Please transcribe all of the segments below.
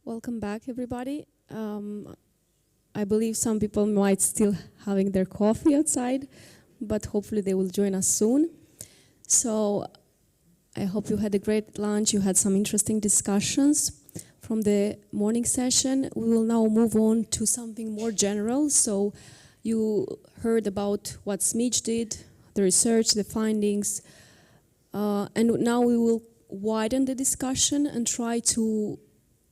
Welcome back, everybody. I believe some people might still having their coffee outside, but hopefully they will join us soon. So I hope you had a great lunch, you had some interesting discussions from the morning session. We will now move on to something more general. So you heard about what SMIJ did, the research, the findings, and now we will widen the discussion and try to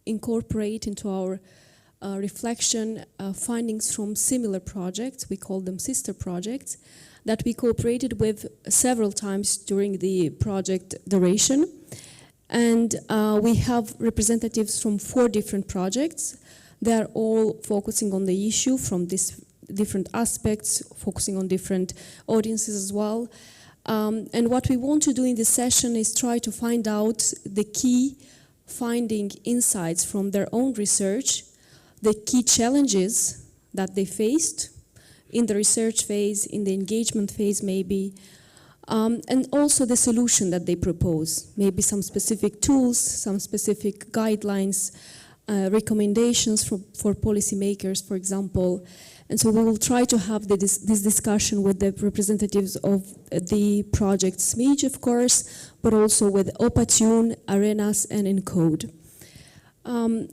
incorporate into our reflection findings from similar projects. We call them sister projects that we cooperated with several times during the project duration. And we have representatives from 4 different projects. They are all focusing on the issue from these different aspects, focusing on different audiences as well. And what we want to do in this session is try to find out the key finding insights from their own research, the key challenges that they faced in the research phase, in the engagement phase maybe, and also the solution that they propose, maybe some specific tools, some specific guidelines, recommendations for policymakers, for example. And so we will try to have this discussion with the representatives of the project SMIJ, of course, but also with OppAttune, Arenas, and Encode. I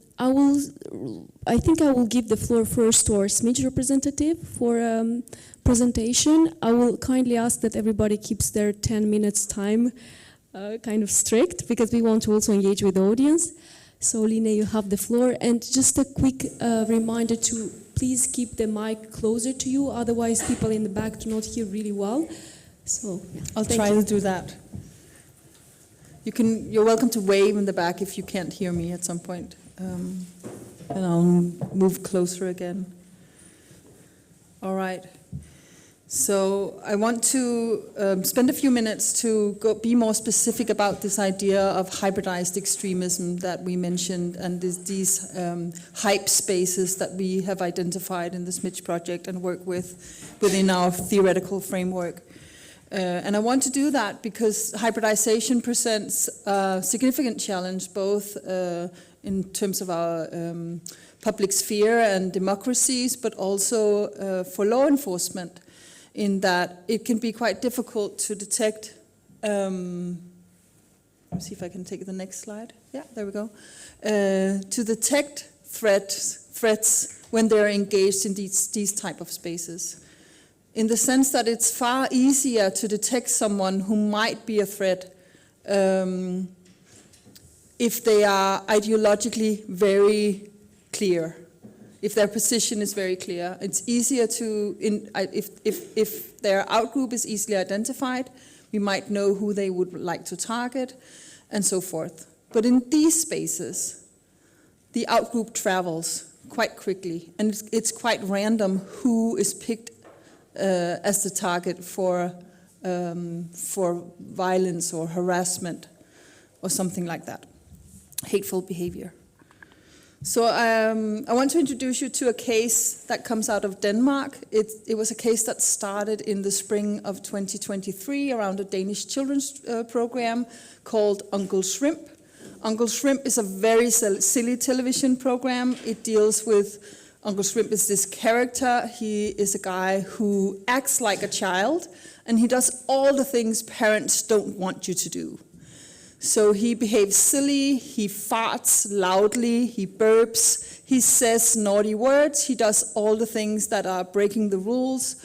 think I will give the floor first to our SMIJ representative for presentation. I will kindly ask that everybody keeps their 10 minutes time kind of strict, because we want to also engage with the audience. So Line, you have the floor. And just a quick reminder to please keep the mic closer to you, otherwise people in the back do not hear really well. So I'll try to do that. You're welcome to wave in the back if you can't hear me at some point. And I'll move closer again. All right. So I want to spend a few minutes to be more specific about this idea of hybridized extremism that we mentioned, and these hype spaces that we have identified in the SMIJ project and work with within our theoretical framework. And I want to do that because hybridization presents a significant challenge, both in terms of our public sphere and democracies, but also for law enforcement, in that it can be quite difficult to detect, let me see if I can take the next slide. Yeah, there we go. To detect threats when they're engaged in these type of spaces. In the sense that it's far easier to detect someone who might be a threat if they are ideologically very clear. If their position is very clear, it's easier to, if their outgroup is easily identified, we might know who they would like to target, and so forth. But in these spaces, the outgroup travels quite quickly, and it's quite random who is picked as the target for violence or harassment or something like that, hateful behavior. So I want to introduce you to a case that comes out of Denmark. It was a case that started in the spring of 2023 around a Danish children's program called Uncle Shrimp. Uncle Shrimp is a very silly television program. It deals with, Uncle Shrimp is this character. He is a guy who acts like a child, and he does all the things parents don't want you to do. So he behaves silly, he farts loudly, he burps, he says naughty words, he does all the things that are breaking the rules,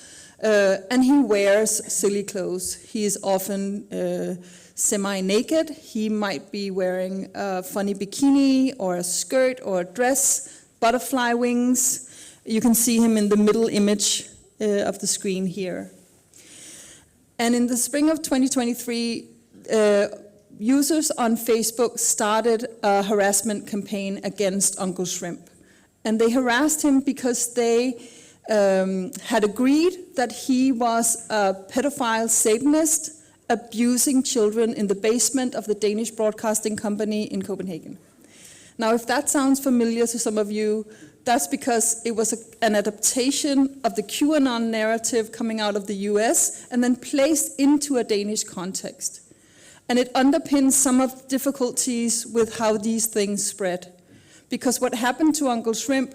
and he wears silly clothes. He is often semi-naked. He might be wearing a funny bikini or a skirt or a dress, butterfly wings. You can see him in the middle image of the screen here. And in the spring of 2023, users on Facebook started a harassment campaign against Uncle Shrimp. And they harassed him because they had agreed that he was a pedophile Satanist abusing children in the basement of the Danish broadcasting company in Copenhagen. Now, if that sounds familiar to some of you, that's because it was an adaptation of the QAnon narrative coming out of the US and then placed into a Danish context. And it underpins some of the difficulties with how these things spread. because what happened to Uncle Shrimp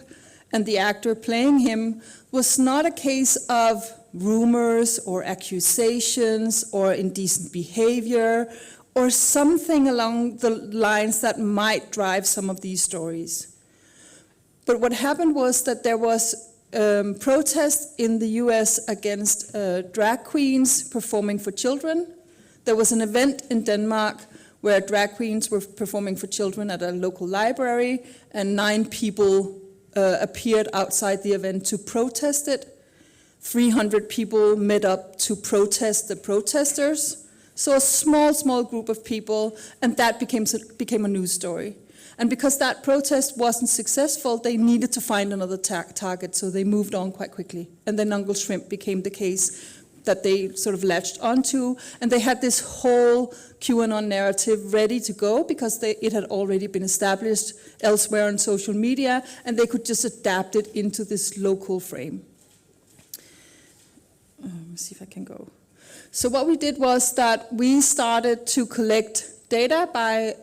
and the actor playing him was not a case of rumors or accusations or indecent behavior or something along the lines that might drive some of these stories. But what happened was that there was protest in the US against drag queens performing for children. There was an event in Denmark where drag queens were performing for children at a local library, and 9 people appeared outside the event to protest it. 300 people met up to protest the protesters. So a small group of people, and that became a news story. And because that protest wasn't successful, they needed to find another target, so they moved on quite quickly. And then Uncle Shrimp became the case that they sort of latched onto, and they had this whole QAnon narrative ready to go because it had already been established elsewhere on social media, and they could just adapt it into this local frame. Let me see if I can go. So what we did was that we started to collect data by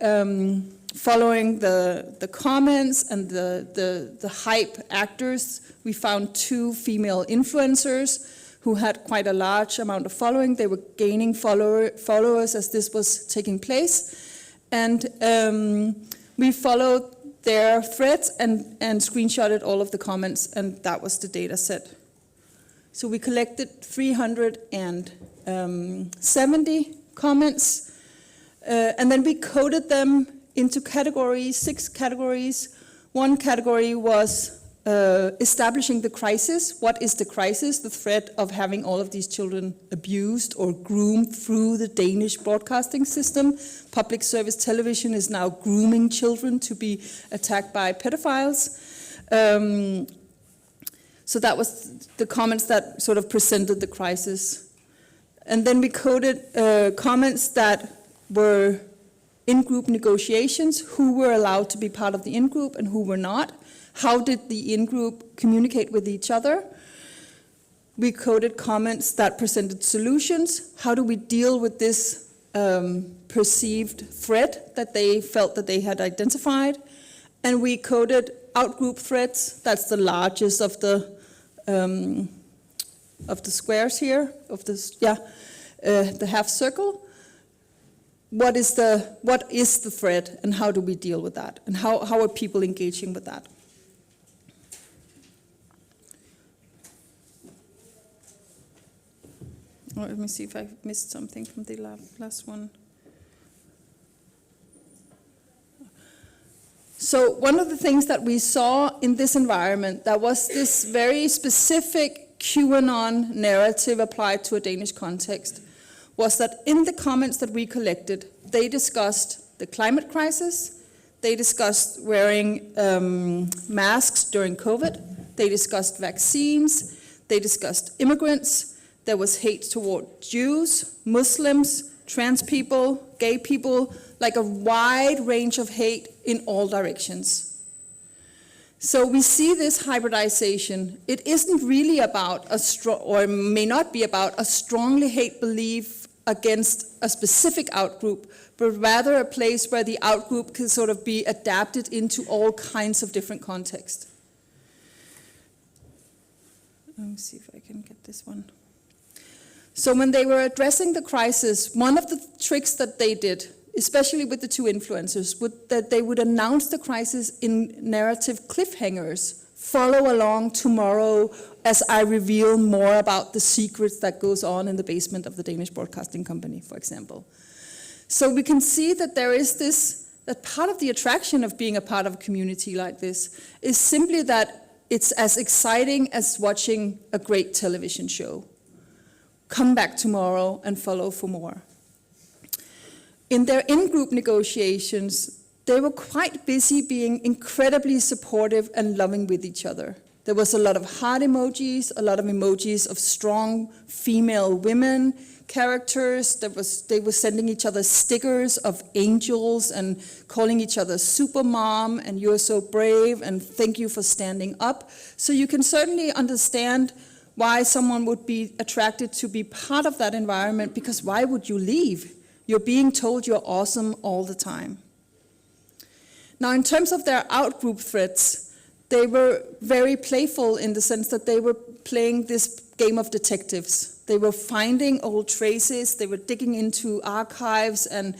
following the comments and the hype actors. We found 2 female influencers who had quite a large amount of following. They were gaining followers as this was taking place. And we followed their threads and screenshotted all of the comments, and that was the data set. So we collected 370 comments, and then we coded them into categories, 6 categories. One category was establishing the crisis. What is the crisis? The threat of having all of these children abused or groomed through the Danish broadcasting system. Public service television is now grooming children to be attacked by pedophiles. So that was the comments that sort of presented the crisis. And then we coded comments that were in-group negotiations, who were allowed to be part of the in-group and who were not. How did the in-group communicate with each other? We coded comments that presented solutions. How do we deal with this perceived threat that they felt that they had identified? And we coded out-group threats. That's the largest of the squares here, the half circle. What is the threat, and how do we deal with that? And how are people engaging with that? Oh, let me see if I missed something from the last one. So one of the things that we saw in this environment, that was this very specific QAnon narrative applied to a Danish context, was that in the comments that we collected, they discussed the climate crisis, they discussed wearing masks during COVID, they discussed vaccines, they discussed immigrants. There was hate toward Jews, Muslims, trans people, gay people, like a wide range of hate in all directions. So we see this hybridization. It isn't really about or may not be about a strongly hate belief against a specific outgroup, but rather a place where the outgroup can sort of be adapted into all kinds of different contexts. Let me see if I can get this one. So when they were addressing the crisis, one of the tricks that they did, especially with the 2 influencers, that they would announce the crisis in narrative cliffhangers. Follow along tomorrow as I reveal more about the secrets that goes on in the basement of the Danish broadcasting company, for example. So we can see that there is that part of the attraction of being a part of a community like this is simply that it's as exciting as watching a great television show. Come back tomorrow and follow for more. In their in-group negotiations, they were quite busy being incredibly supportive and loving with each other. There was a lot of heart emojis, a lot of emojis of strong female women characters. They were sending each other stickers of angels and calling each other super mom and you're so brave and thank you for standing up. So you can certainly understand why someone would be attracted to be part of that environment, because why would you leave? You're being told you're awesome all the time. Now, in terms of their out-group threats, they were very playful in the sense that they were playing this game of detectives. They were finding old traces, they were digging into archives and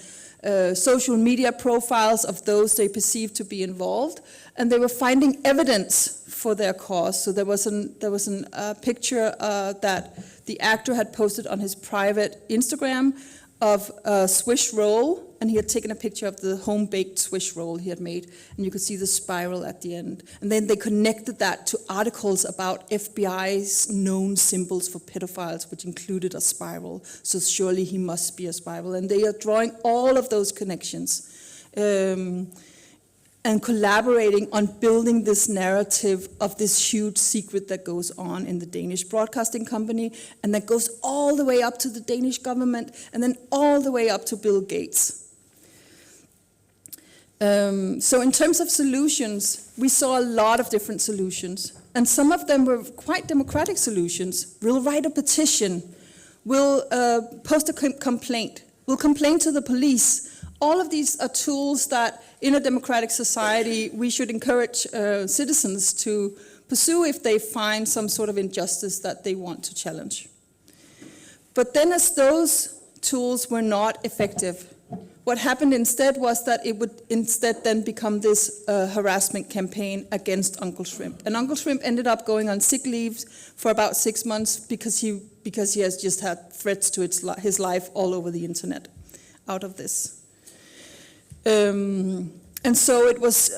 social media profiles of those they perceived to be involved, and they were finding evidence for their cause. So there was a picture that the actor had posted on his private Instagram of a Swiss roll, and he had taken a picture of the home-baked Swiss roll he had made, and you could see the spiral at the end. And then they connected that to articles about FBI's known symbols for pedophiles, which included a spiral. So surely he must be a spiral. And they are drawing all of those connections and collaborating on building this narrative of this huge secret that goes on in the Danish broadcasting company, and that goes all the way up to the Danish government, and then all the way up to Bill Gates. So in terms of solutions, we saw a lot of different solutions, and some of them were quite democratic solutions. We'll write a petition, we'll post a complaint, we'll complain to the police. All of these are tools that, in a democratic society, we should encourage citizens to pursue if they find some sort of injustice that they want to challenge. But then, as those tools were not effective, what happened instead was that it would instead then become this harassment campaign against Uncle Shrimp. And Uncle Shrimp ended up going on sick leave for about 6 months because he has just had threats to his life all over the internet out of this. And so it was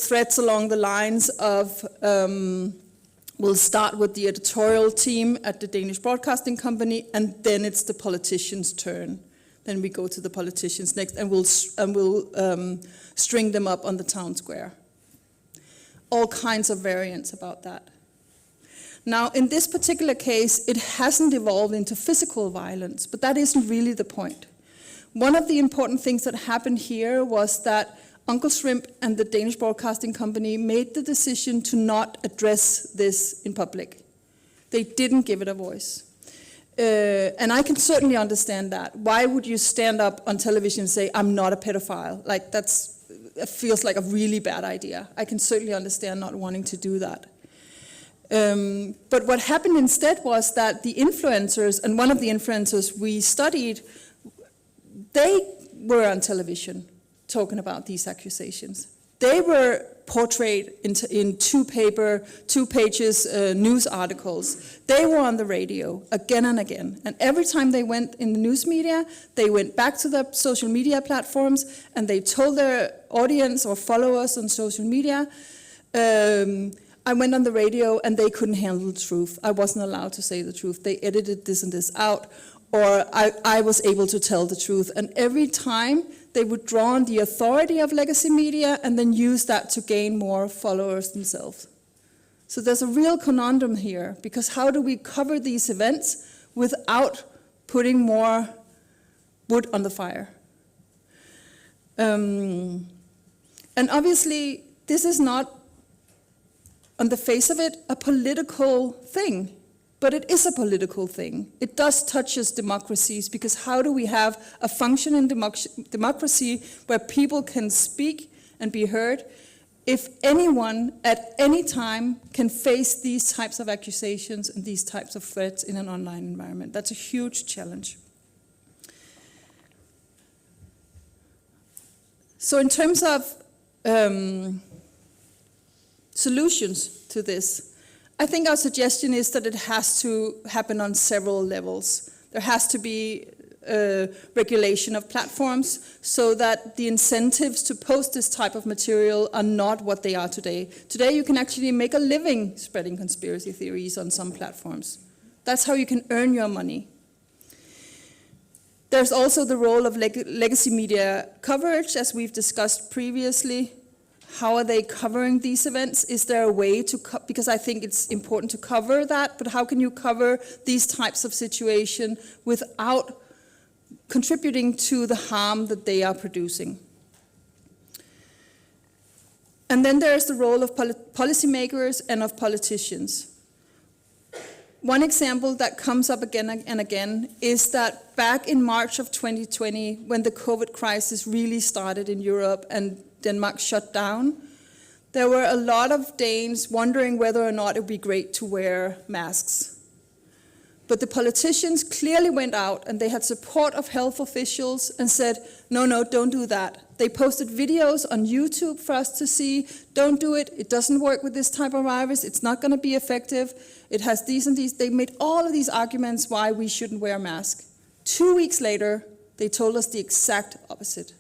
threats along the lines of, we'll start with the editorial team at the Danish broadcasting company, and then it's the politicians' turn. Then we go to the politicians next, and we'll string them up on the town square. All kinds of variants about that. Now, in this particular case, it hasn't evolved into physical violence, but that isn't really the point. One of the important things that happened here was that Uncle Shrimp and the Danish Broadcasting Company made the decision to not address this in public. They didn't give it a voice. And I can certainly understand that. Why would you stand up on television and say, I'm not a pedophile? Like, it feels like a really bad idea. I can certainly understand not wanting to do that. But what happened instead was that the influencers, and one of the influencers we studied, they were on television talking about these accusations. They were portrayed in two pages news articles. They were on the radio again and again. And every time they went in the news media, they went back to their social media platforms and they told their audience or followers on social media, I went on the radio and they couldn't handle the truth. I wasn't allowed to say the truth. They edited this and this out. Or I was able to tell the truth. And every time they would draw on the authority of legacy media and then use that to gain more followers themselves. So there's a real conundrum here, because how do we cover these events without putting more wood on the fire? And obviously, this is not, on the face of it, a political thing. But it is a political thing. It does touch us democracies, because how do we have a functioning democracy where people can speak and be heard if anyone at any time can face these types of accusations and these types of threats in an online environment? That's a huge challenge. So in terms of solutions to this, I think our suggestion is that it has to happen on several levels. There has to be regulation of platforms so that the incentives to post this type of material are not what they are today. Today you can actually make a living spreading conspiracy theories on some platforms. That's how you can earn your money. There's also the role of legacy media coverage, as we've discussed previously. How are they covering these events? Is there a way to, because I think it's important to cover that, but how can you cover these types of situations without contributing to the harm that they are producing? And then there's the role of policymakers and of politicians. One example that comes up again and again is that back in March of 2020, when the COVID crisis really started in Europe and Denmark shut down, there were a lot of Danes wondering whether or not it would be great to wear masks. But the politicians clearly went out and they had support of health officials and said, no, no, don't do that. They posted videos on YouTube for us to see, don't do it, it doesn't work with this type of virus, it's not going to be effective, it has these and these. They made all of these arguments why we shouldn't wear a mask. 2 weeks later, they told us the exact opposite.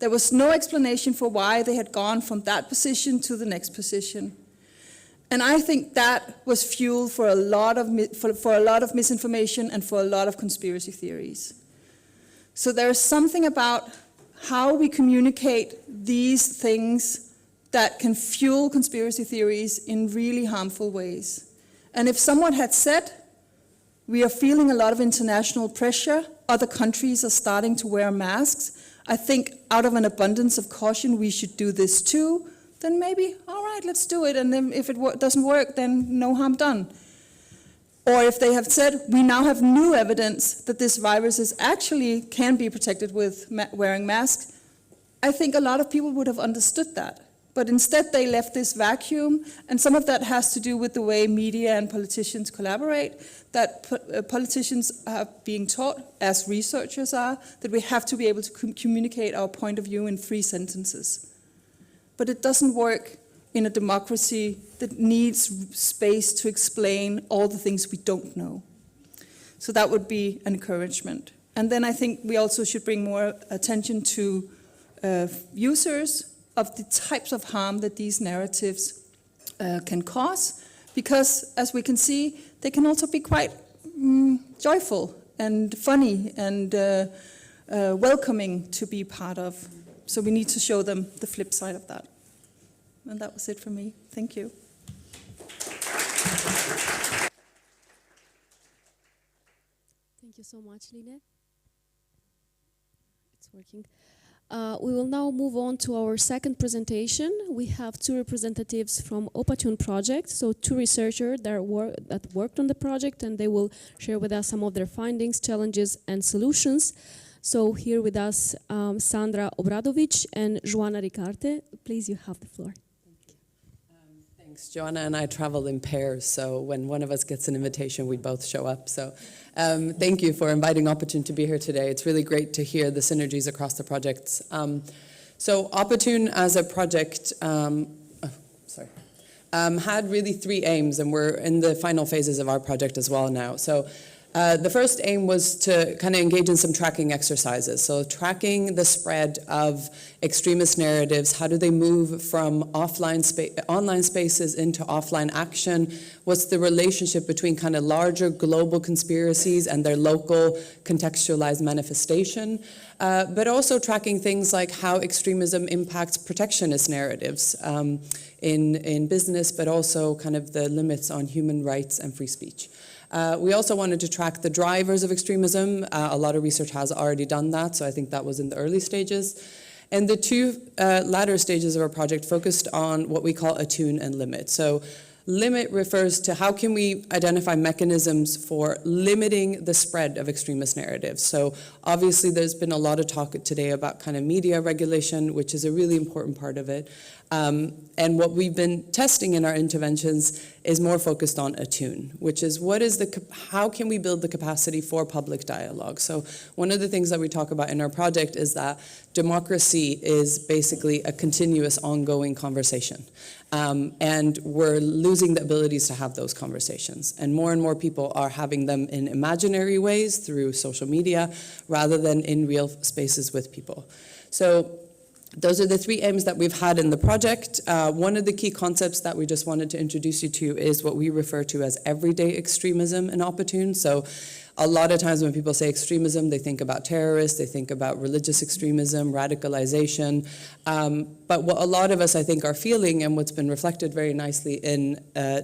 There was no explanation for why they had gone from that position to the next position. And I think that was fuel for a lot of misinformation and for a lot of conspiracy theories. So there is something about how we communicate these things that can fuel conspiracy theories in really harmful ways. And if someone had said, we are feeling a lot of international pressure, other countries are starting to wear masks, I think out of an abundance of caution we should do this too, then maybe, all right, let's do it, and then if it doesn't work, then no harm done. Or if they have said, we now have new evidence that this virus actually can be protected with wearing masks, I think a lot of people would have understood that. But instead they left this vacuum, and some of that has to do with the way media and politicians collaborate, that politicians are being taught, as researchers are, that we have to be able to communicate our point of view in 3 sentences. But it doesn't work in a democracy that needs space to explain all the things we don't know. So that would be an encouragement. And then I think we also should bring more attention to users of the types of harm that these narratives can cause, because as we can see, they can also be quite joyful and funny and welcoming to be part of. So we need to show them the flip side of that. And that was it for me. Thank you. Thank you so much, Line. It's working. We will now move on to our second presentation. We have 2 representatives from OppAttune project, so 2 researchers that worked on the project, and they will share with us some of their findings, challenges, and solutions. So here with us, Sandra Obradovic and Joana Ricarte. Please, you have the floor. Thanks. Joana and I travel in pairs, so when one of us gets an invitation, we both show up. So thank you for inviting OppAttune to be here today. It's really great to hear the synergies across the projects. So OppAttune as a project had really 3 aims, and we're in the final phases of our project as well now. So the first aim was to kind of engage in some tracking exercises. So tracking the spread of extremist narratives, how do they move from online spaces into offline action? What's the relationship between kind of larger global conspiracies and their local contextualized manifestation? But also tracking things like how extremism impacts protectionist narratives in business, but also kind of the limits on human rights and free speech. We also wanted to track the drivers of extremism. A lot of research has already done that, so I think that was in the early stages. And the 2 latter stages of our project focused on what we call attune and limit. So limit refers to how can we identify mechanisms for limiting the spread of extremist narratives. So obviously there's been a lot of talk today about kind of media regulation, which is a really important part of it. And what we've been testing in our interventions is more focused on attune, which is how can we build the capacity for public dialogue? So one of the things that we talk about in our project is that democracy is basically a continuous ongoing conversation. And we're losing the abilities to have those conversations. And more people are having them in imaginary ways through social media rather than in real spaces with people. So those are the 3 aims that we've had in the project. One of the key concepts that we just wanted to introduce you to is what we refer to as everyday extremism in OppAttune. So a lot of times when people say extremism, they think about terrorists, they think about religious extremism, radicalization. But what a lot of us, I think, are feeling, and what's been reflected very nicely in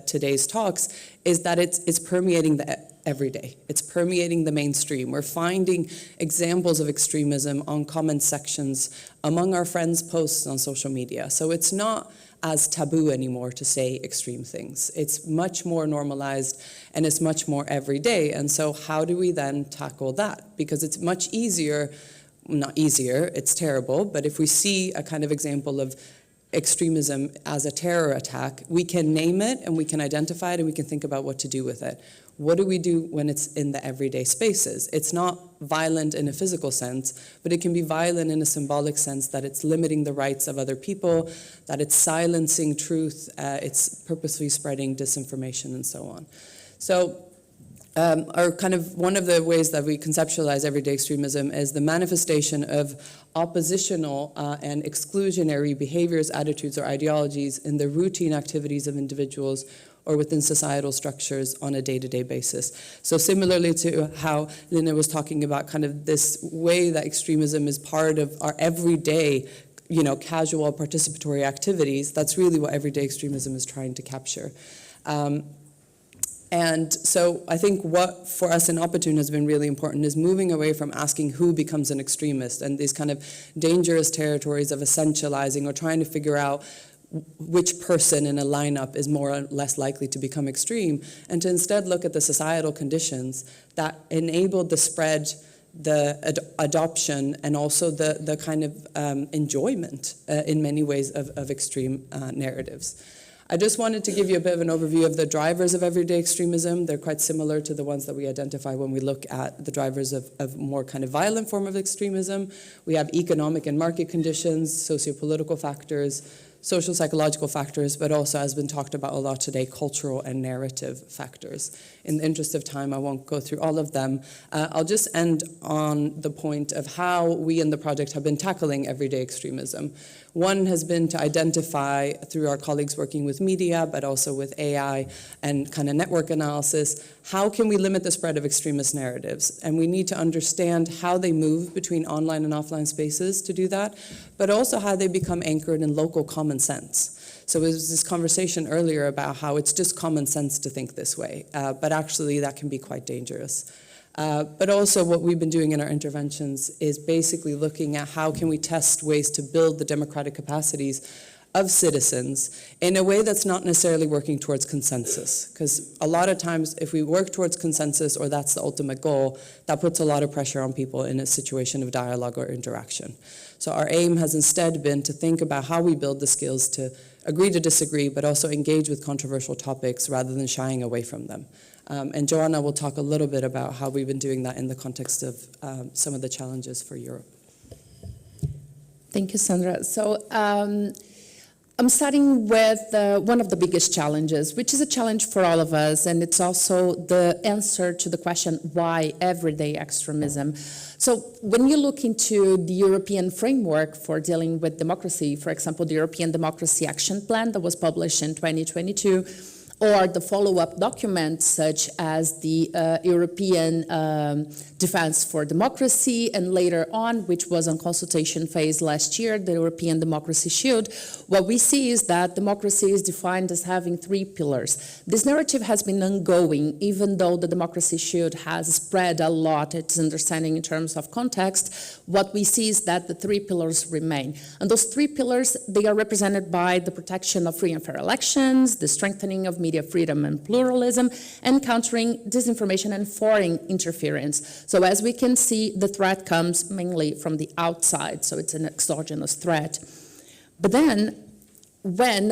today's talks, is that it's permeating the everyday. It's permeating the mainstream. We're finding examples of extremism on comment sections among our friends' posts on social media. So it's not as taboo anymore to say extreme things. It's much more normalized and it's much more everyday. And so how do we then tackle that? Because it's much easier not easier, it's terrible, but if we see a kind of example of extremism as a terror attack, we can name it and we can identify it and we can think about what to do with it. What do we do when it's in the everyday spaces? It's not violent in a physical sense, but it can be violent in a symbolic sense, that it's limiting the rights of other people, that it's silencing truth, it's purposely spreading disinformation and so on. So one of the ways that we conceptualize everyday extremism is the manifestation of oppositional and exclusionary behaviors, attitudes, or ideologies in the routine activities of individuals or within societal structures on a day-to-day basis. So similarly to how Lina was talking about kind of this way that extremism is part of our everyday, casual participatory activities, that's really what everyday extremism is trying to capture. And so I think what for us in OppAttune has been really important is moving away from asking who becomes an extremist and these kind of dangerous territories of essentializing or trying to figure out which person in a lineup is more or less likely to become extreme, and to instead look at the societal conditions that enabled the spread, the adoption, and also the kind of enjoyment in many ways of extreme narratives. I just wanted to give you a bit of an overview of the drivers of everyday extremism. They're quite similar to the ones that we identify when we look at the drivers of more kind of violent form of extremism. We have economic and market conditions, socio-political factors, social psychological factors, but also, as been talked about a lot today, cultural and narrative factors. In the interest of time, I won't go through all of them. I'll just end on the point of how we in the project have been tackling everyday extremism. One has been to identify, through our colleagues working with media, but also with AI and kind of network analysis, how can we limit the spread of extremist narratives? And we need to understand how they move between online and offline spaces to do that, but also how they become anchored in local common sense. So there was this conversation earlier about how it's just common sense to think this way, but actually that can be quite dangerous. But also what we've been doing in our interventions is basically looking at how can we test ways to build the democratic capacities of citizens in a way that's not necessarily working towards consensus. Because a lot of times if we work towards consensus, or that's the ultimate goal, that puts a lot of pressure on people in a situation of dialogue or interaction. So our aim has instead been to think about how we build the skills to agree to disagree, but also engage with controversial topics rather than shying away from them. And Joana will talk a little bit about how we've been doing that in the context of some of the challenges for Europe. Thank you, Sandra. So I'm starting with one of the biggest challenges, which is a challenge for all of us, and it's also the answer to the question, why everyday extremism? So when you look into the European framework for dealing with democracy, for example, the European Democracy Action Plan that was published in 2022, or the follow-up documents such as the European Defense for Democracy, and later on, which was on consultation phase last year, the European Democracy Shield, what we see is that democracy is defined as having 3 pillars. This narrative has been ongoing, even though the Democracy Shield has spread a lot its understanding in terms of context. What we see is that the 3 pillars remain. And those 3 pillars, they are represented by the protection of free and fair elections, the strengthening of media freedom and pluralism, and countering disinformation and foreign interference. So as we can see, the threat comes mainly from the outside, so it's an exogenous threat. But then, when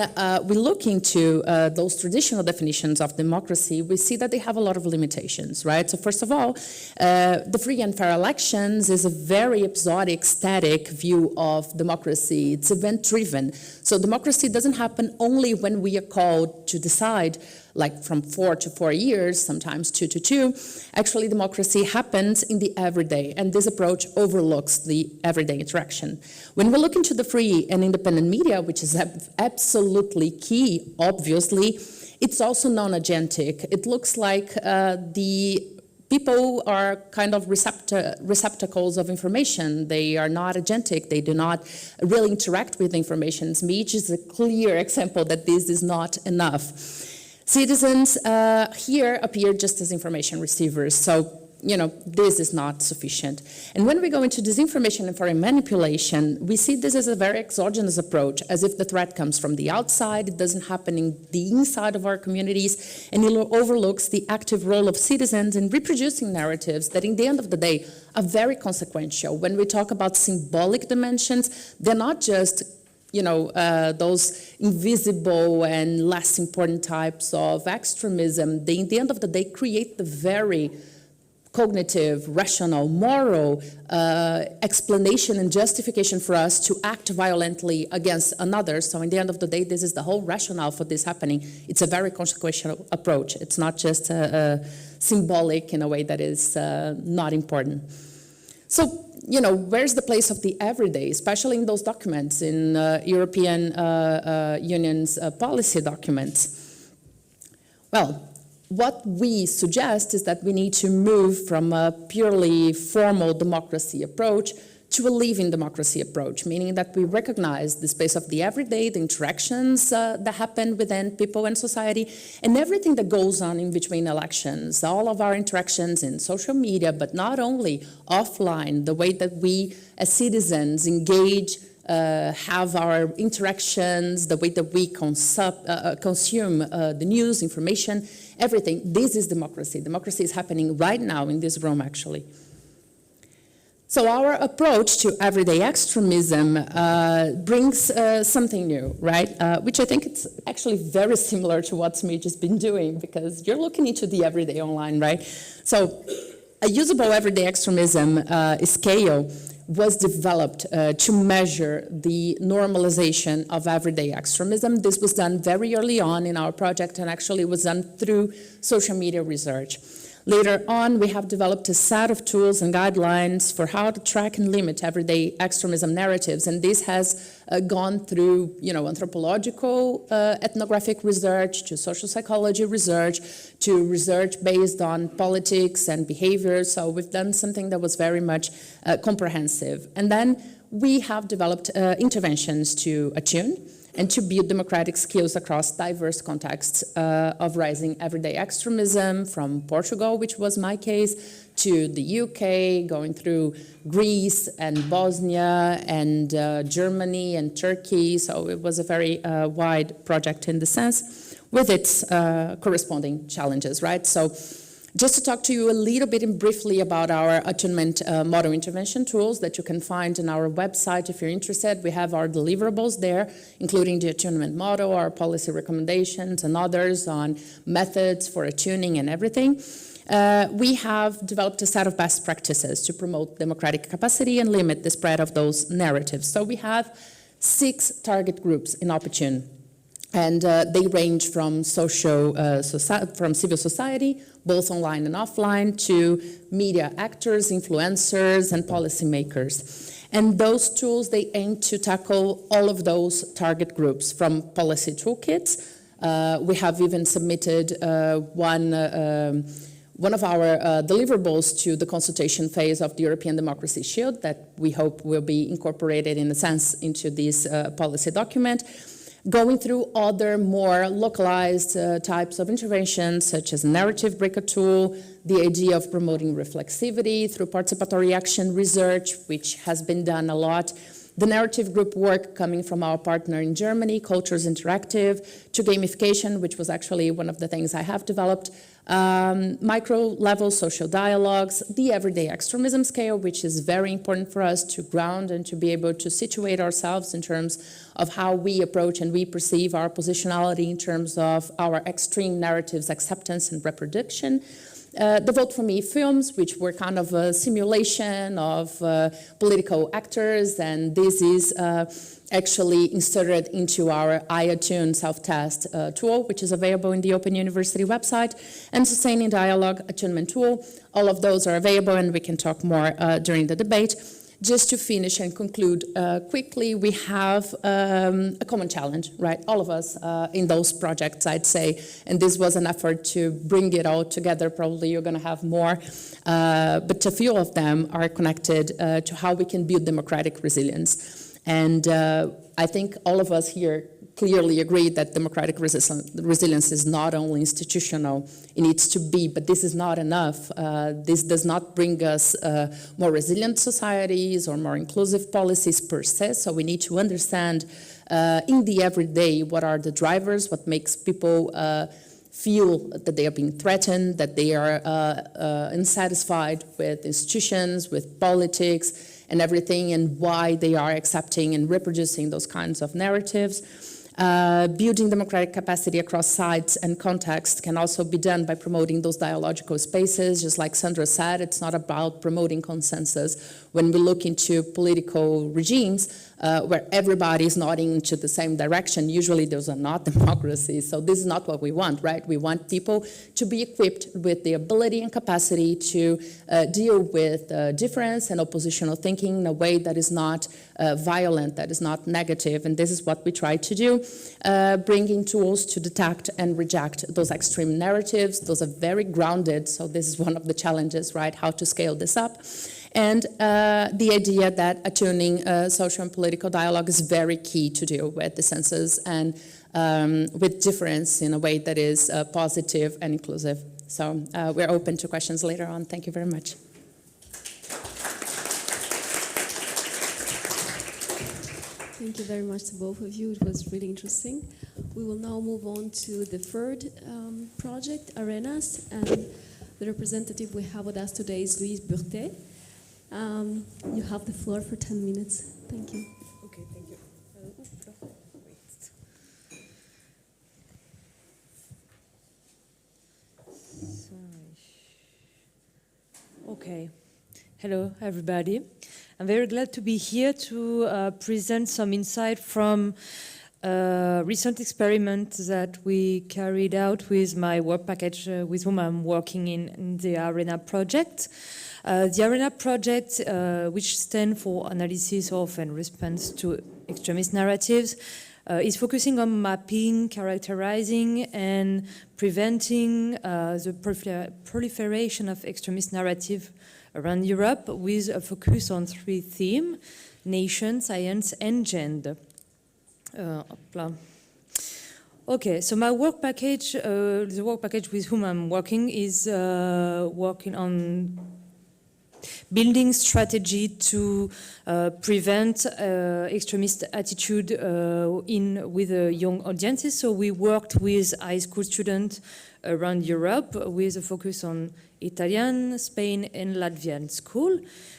we look into those traditional definitions of democracy, we see that they have a lot of limitations, right? So first of all, the free and fair elections is a very episodic, static view of democracy. It's event-driven. So democracy doesn't happen only when we are called to decide, like from 4 to 4 years, sometimes 2 to 2. Actually, democracy happens in the everyday, and this approach overlooks the everyday interaction. When we look into the free and independent media, which is absolutely key, obviously, it's also non-agentic. It looks like the people are kind of receptacles of information. They are not agentic. They do not really interact with information. Speech is a clear example that this is not enough. Citizens here appear just as information receivers. So this is not sufficient. And when we go into disinformation and foreign manipulation, we see this as a very exogenous approach, as if the threat comes from the outside, it doesn't happen in the inside of our communities, and it overlooks the active role of citizens in reproducing narratives that, in the end of the day, are very consequential. When we talk about symbolic dimensions, they're not just those invisible and less important types of extremism. They, in the end of the day, create the very cognitive, rational, moral explanation and justification for us to act violently against another. So in the end of the day, this is the whole rationale for this happening. It's a very consequential approach. It's not just symbolic in a way that is not important. So, where's the place of the everyday, especially in those documents, in European Union's policy documents? Well, what we suggest is that we need to move from a purely formal democracy approach to a living democracy approach, meaning that we recognize the space of the everyday, the interactions that happen within people and society, and everything that goes on in between elections, all of our interactions in social media, but not only offline, the way that we as citizens engage, have our interactions, the way that we consume the news, information, everything. This is democracy. Democracy is happening right now in this room, actually. So our approach to everyday extremism brings something new, right? Which I think it's actually very similar to what Smidge has been doing, because you're looking into the everyday online, right? So a usable everyday extremism scale was developed to measure the normalization of everyday extremism. This was done very early on in our project, and actually was done through social media research. Later on, we have developed a set of tools and guidelines for how to track and limit everyday extremism narratives, and this has gone through, anthropological ethnographic research, to social psychology research, to research based on politics and behavior. So we've done something that was very much comprehensive. And then we have developed interventions to attune and to build democratic skills across diverse contexts of rising everyday extremism, from Portugal, which was my case, to the UK, going through Greece and Bosnia and Germany and Turkey. So it was a very wide project in the sense, with its corresponding challenges, right? So just to talk to you a little bit and briefly about our attunement model intervention tools that you can find on our website if you're interested. We have our deliverables there, including the attunement model, our policy recommendations, and others on methods for attuning and everything. We have developed a set of best practices to promote democratic capacity and limit the spread of those narratives. So we have 6 target groups in OppAttune. And they range from from civil society, both online and offline, to media actors, influencers, and policymakers. And those tools, they aim to tackle all of those target groups, from policy toolkits. We have even submitted one of our deliverables to the consultation phase of the European Democracy Shield that we hope will be incorporated in a sense into this policy document. Going through other more localized types of interventions, such as a narrative breaker tool, the idea of promoting reflexivity through participatory action research, which has been done a lot, the narrative group work coming from our partner in Germany, Cultures Interactive, to gamification, which was actually one of the things I have developed, micro-level social dialogues, the everyday extremism scale, which is very important for us to ground and to be able to situate ourselves in terms of how we approach and we perceive our positionality in terms of our extreme narratives, acceptance and reproduction. The Vote For Me films, which were kind of a simulation of political actors, and this is actually inserted into our iAttune self-test tool, which is available in the Open University website, and Sustaining Dialogue attunement tool. All of those are available, and we can talk more during the debate. Just to finish and conclude quickly, we have a common challenge, right? All of us in those projects, I'd say, and this was an effort to bring it all together. Probably you're going to have more, but a few of them are connected to how we can build democratic resilience. And I think all of us here clearly agree that democratic resilience is not only institutional, it needs to be, but this is not enough. This does not bring us more resilient societies or more inclusive policies per se, so we need to understand in the everyday what are the drivers, what makes people feel that they are being threatened, that they are unsatisfied with institutions, with politics, and everything, and why they are accepting and reproducing those kinds of narratives. Building democratic capacity across sites and contexts can also be done by promoting those dialogical spaces. Just like Sandra said, it's not about promoting consensus. When we look into political regimes where everybody is nodding into the same direction, usually those are not democracies. So this is not what we want, right? We want people to be equipped with the ability and capacity to deal with difference and oppositional thinking in a way that is not violent, that is not negative. And this is what we try to do, bringing tools to detect and reject those extreme narratives. Those are very grounded, so this is one of the challenges, right? How to scale this up. And the idea that attuning social and political dialogue is very key to deal with dissensus and with difference in a way that is positive and inclusive. So we're open to questions later on. Thank you very much. Thank you very much to both of you. It was really interesting. We will now move on to the third project, Arenas, and the representative we have with us today is Louise Burtet. You have the floor for 10 minutes. Thank you. Okay, thank you. Okay. Hello, everybody. I'm very glad to be here to present some insight from a recent experiment that we carried out with my work package with whom I'm working in the ARENA project. The ARENA project, which stands for Analysis of and Response to Extremist Narratives, is focusing on mapping, characterizing, and preventing the proliferation of extremist narrative around Europe with a focus on three themes: nation, science, and gender. Okay, so my work package, the work package with whom I'm working is working on building strategy to prevent extremist attitude with young audiences. So we worked with high school students around Europe with a focus on Italian, Spain, and Latvian school.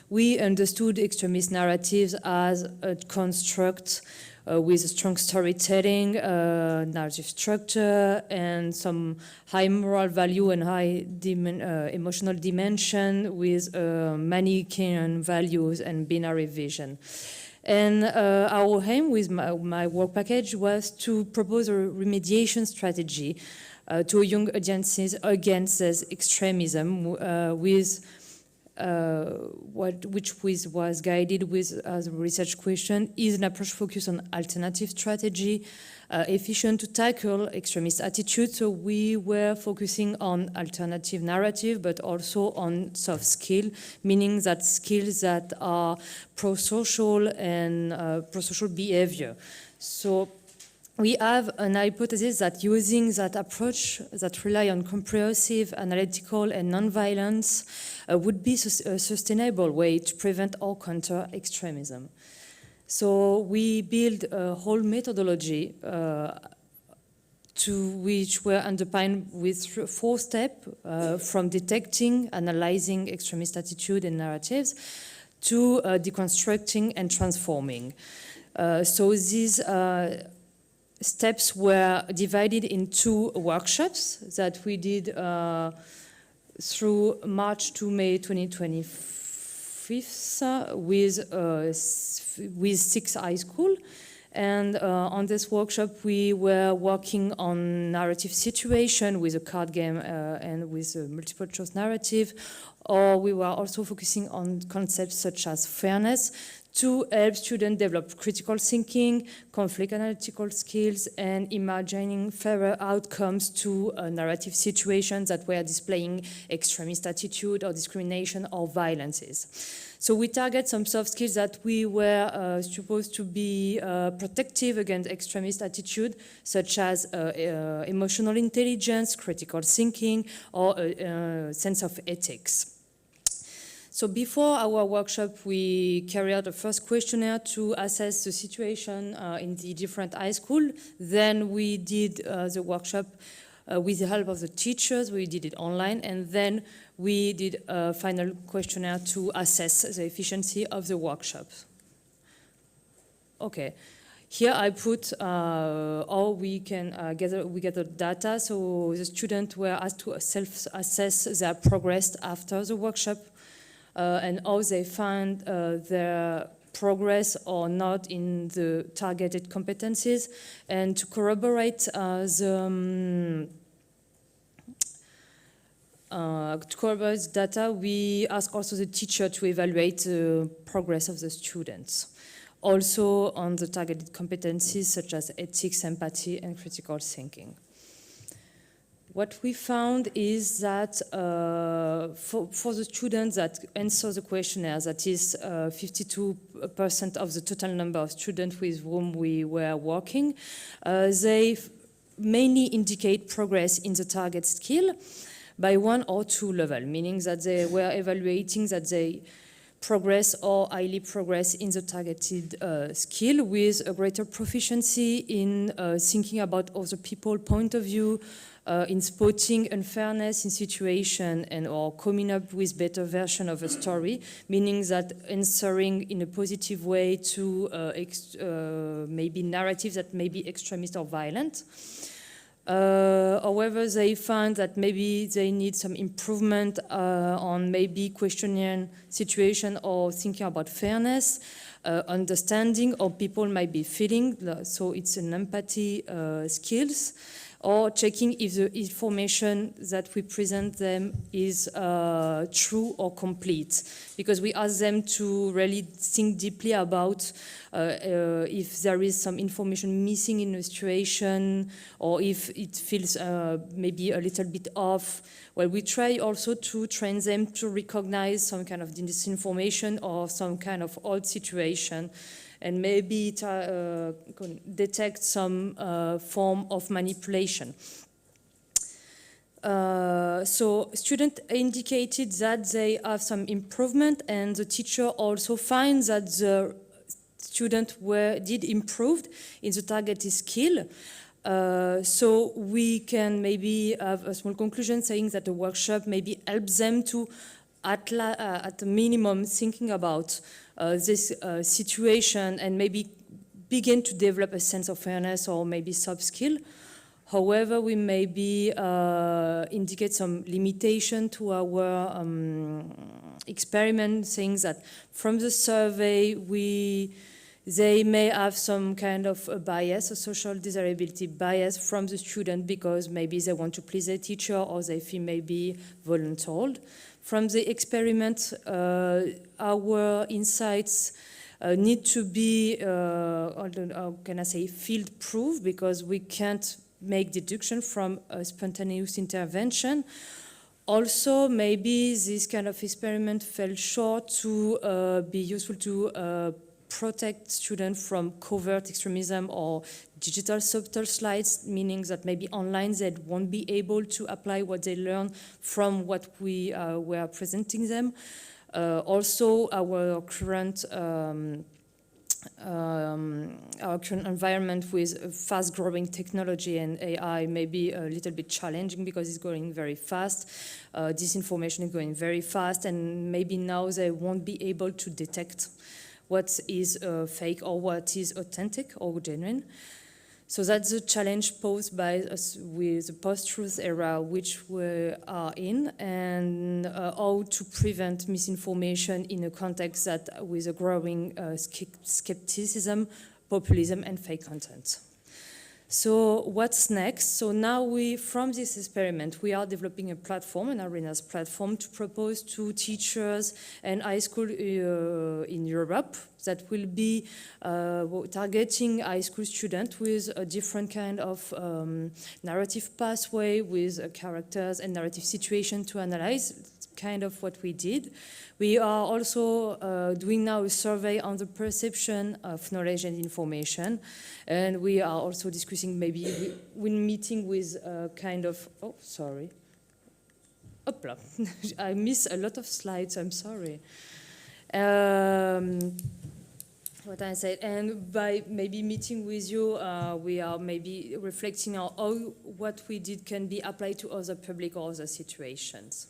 We understood extremist narratives as a construct with a strong storytelling, narrative structure, and some high moral value and high emotional dimension with Manichaean values and binary vision. And our aim with my work package was to propose a remediation strategy to young audiences against this extremism which was guided with as a research question: is an approach focused on alternative strategy efficient to tackle extremist attitudes? So we were focusing on alternative narrative, but also on soft skill, meaning that skills that are pro-social and pro-social behavior. So we have an hypothesis that using that approach that rely on comprehensive, analytical, and non-violence would be a sustainable way to prevent or counter extremism. So we built a whole methodology to which were underpinned with 4 steps from detecting, analyzing extremist attitude and narratives to deconstructing and transforming. So these steps were divided in 2 workshops that we did through March to May 2025 with 6 high school. And on this workshop, we were working on narrative situation with a card game and with a multiple choice narrative, or we were also focusing on concepts such as fairness to help students develop critical thinking, conflict analytical skills, and imagining fairer outcomes to narrative situations that were displaying extremist attitude or discrimination or violences. So we target some soft skills that we were supposed to be protective against extremist attitude, such as emotional intelligence, critical thinking, or a sense of ethics. So before our workshop, we carried out a first questionnaire to assess the situation in the different high schools. Then we did the workshop with the help of the teachers. We did it online, and then we did a final questionnaire to assess the efficiency of the workshop. Okay. Here I put how we can gather data. So the students were asked to self-assess their progress after the workshop. And how they find their progress or not in the targeted competencies. And to corroborate the data, we ask also the teacher to evaluate the progress of the students. Also on the targeted competencies such as ethics, empathy, and critical thinking. What we found is that for the students that answer the questionnaire, that is 52% of the total number of students with whom we were working, they mainly indicate progress in the target skill by 1 or 2 level, meaning that they were evaluating that they progress or highly progress in the targeted skill with a greater proficiency in thinking about other people's point of view, in spotting unfairness in situation and or coming up with better version of a story, meaning that answering in a positive way to maybe narratives that may be extremist or violent. However, they find that maybe they need some improvement on maybe questioning situation or thinking about fairness, understanding how people might be feeling, so it's an empathy skills, or checking if the information that we present them is true or complete. Because we ask them to really think deeply about if there is some information missing in a situation, or if it feels maybe a little bit off. Well, we try also to train them to recognize some kind of disinformation or some kind of odd situation, and maybe detect some form of manipulation. So students indicated that they have some improvement, and the teacher also finds that the students did improved in the targeted skill. So we can maybe have a small conclusion saying that the workshop maybe helps them to, at the minimum, thinking about this situation and maybe begin to develop a sense of fairness or maybe soft skill. However, we maybe indicate some limitation to our experiment, saying that from the survey they may have some kind of a bias, a social desirability bias from the student, because maybe they want to please their teacher or they feel maybe voluntold. From the experiment, our insights need to be, how can I say, field-proof, because we can't make deduction from a spontaneous intervention. Also, maybe this kind of experiment fell short to be useful to protect students from covert extremism or digital subtle slides, meaning that maybe online they won't be able to apply what they learn from what we were presenting them. Also, our current environment with fast-growing technology and AI may be a little bit challenging because it's going very fast. Disinformation is going very fast, and maybe now they won't be able to detect what is fake or what is authentic or genuine. So that's the challenge posed by us with the post-truth era which we are in, and how to prevent misinformation in a context that with a growing skepticism, populism, and fake content. So what's next? So now from this experiment, we are developing a platform, an arenas platform, to propose to teachers and high school in Europe that will be targeting high school students with a different kind of narrative pathway, with characters and narrative situation to analyze. It's kind of what we did. We are also doing now a survey on the perception of knowledge and information, and we are also discussing maybe when meeting with kind of, oh, sorry. Hopla. I miss a lot of slides, I'm sorry. What I said, and by maybe meeting with you, we are maybe reflecting on how what we did can be applied to other public or other situations.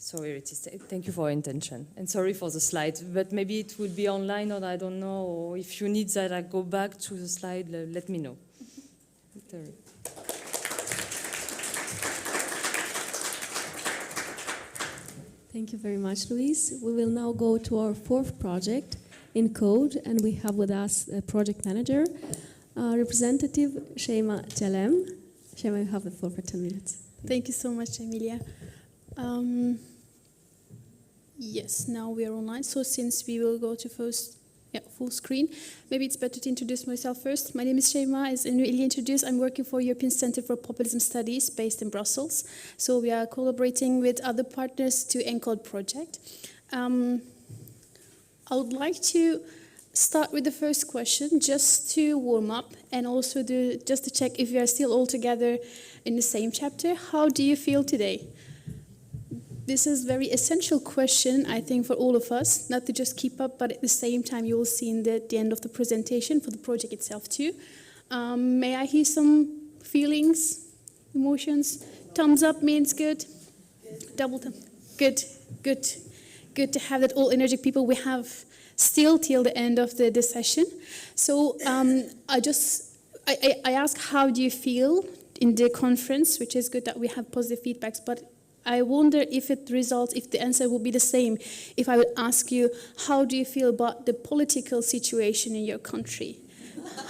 So here it is. Thank you for your attention. And sorry for the slides, but maybe it will be online, or I don't know, or if you need that I go back to the slide, let me know. Sorry. Thank you very much, Louise. We will now go to our fourth project, in code, and we have with us a project manager, representative Shema Jalem. Shema, you have the floor for 10 minutes. Thank you so much, Emilia. Yes, now we are online. So since we will go to full screen, maybe it's better to introduce myself first. My name is Shema. As Emilia introduced, I'm working for European Center for Populism Studies based in Brussels. So we are collaborating with other partners to ENCODE project. I would like to start with the first question, just to warm up, and also just to check if we are still all together in the same chapter. How do you feel today? This is a very essential question, I think, for all of us, not to just keep up, but at the same time, you will see at the end of the presentation for the project itself too. May I hear some feelings, emotions? Thumbs up means good. Double thumb. Good, good. Good to have that all energetic people we have still till the end of the session. So I ask, how do you feel in the conference, which is good that we have positive feedbacks, but I wonder if the answer will be the same if I would ask you, how do you feel about the political situation in your country?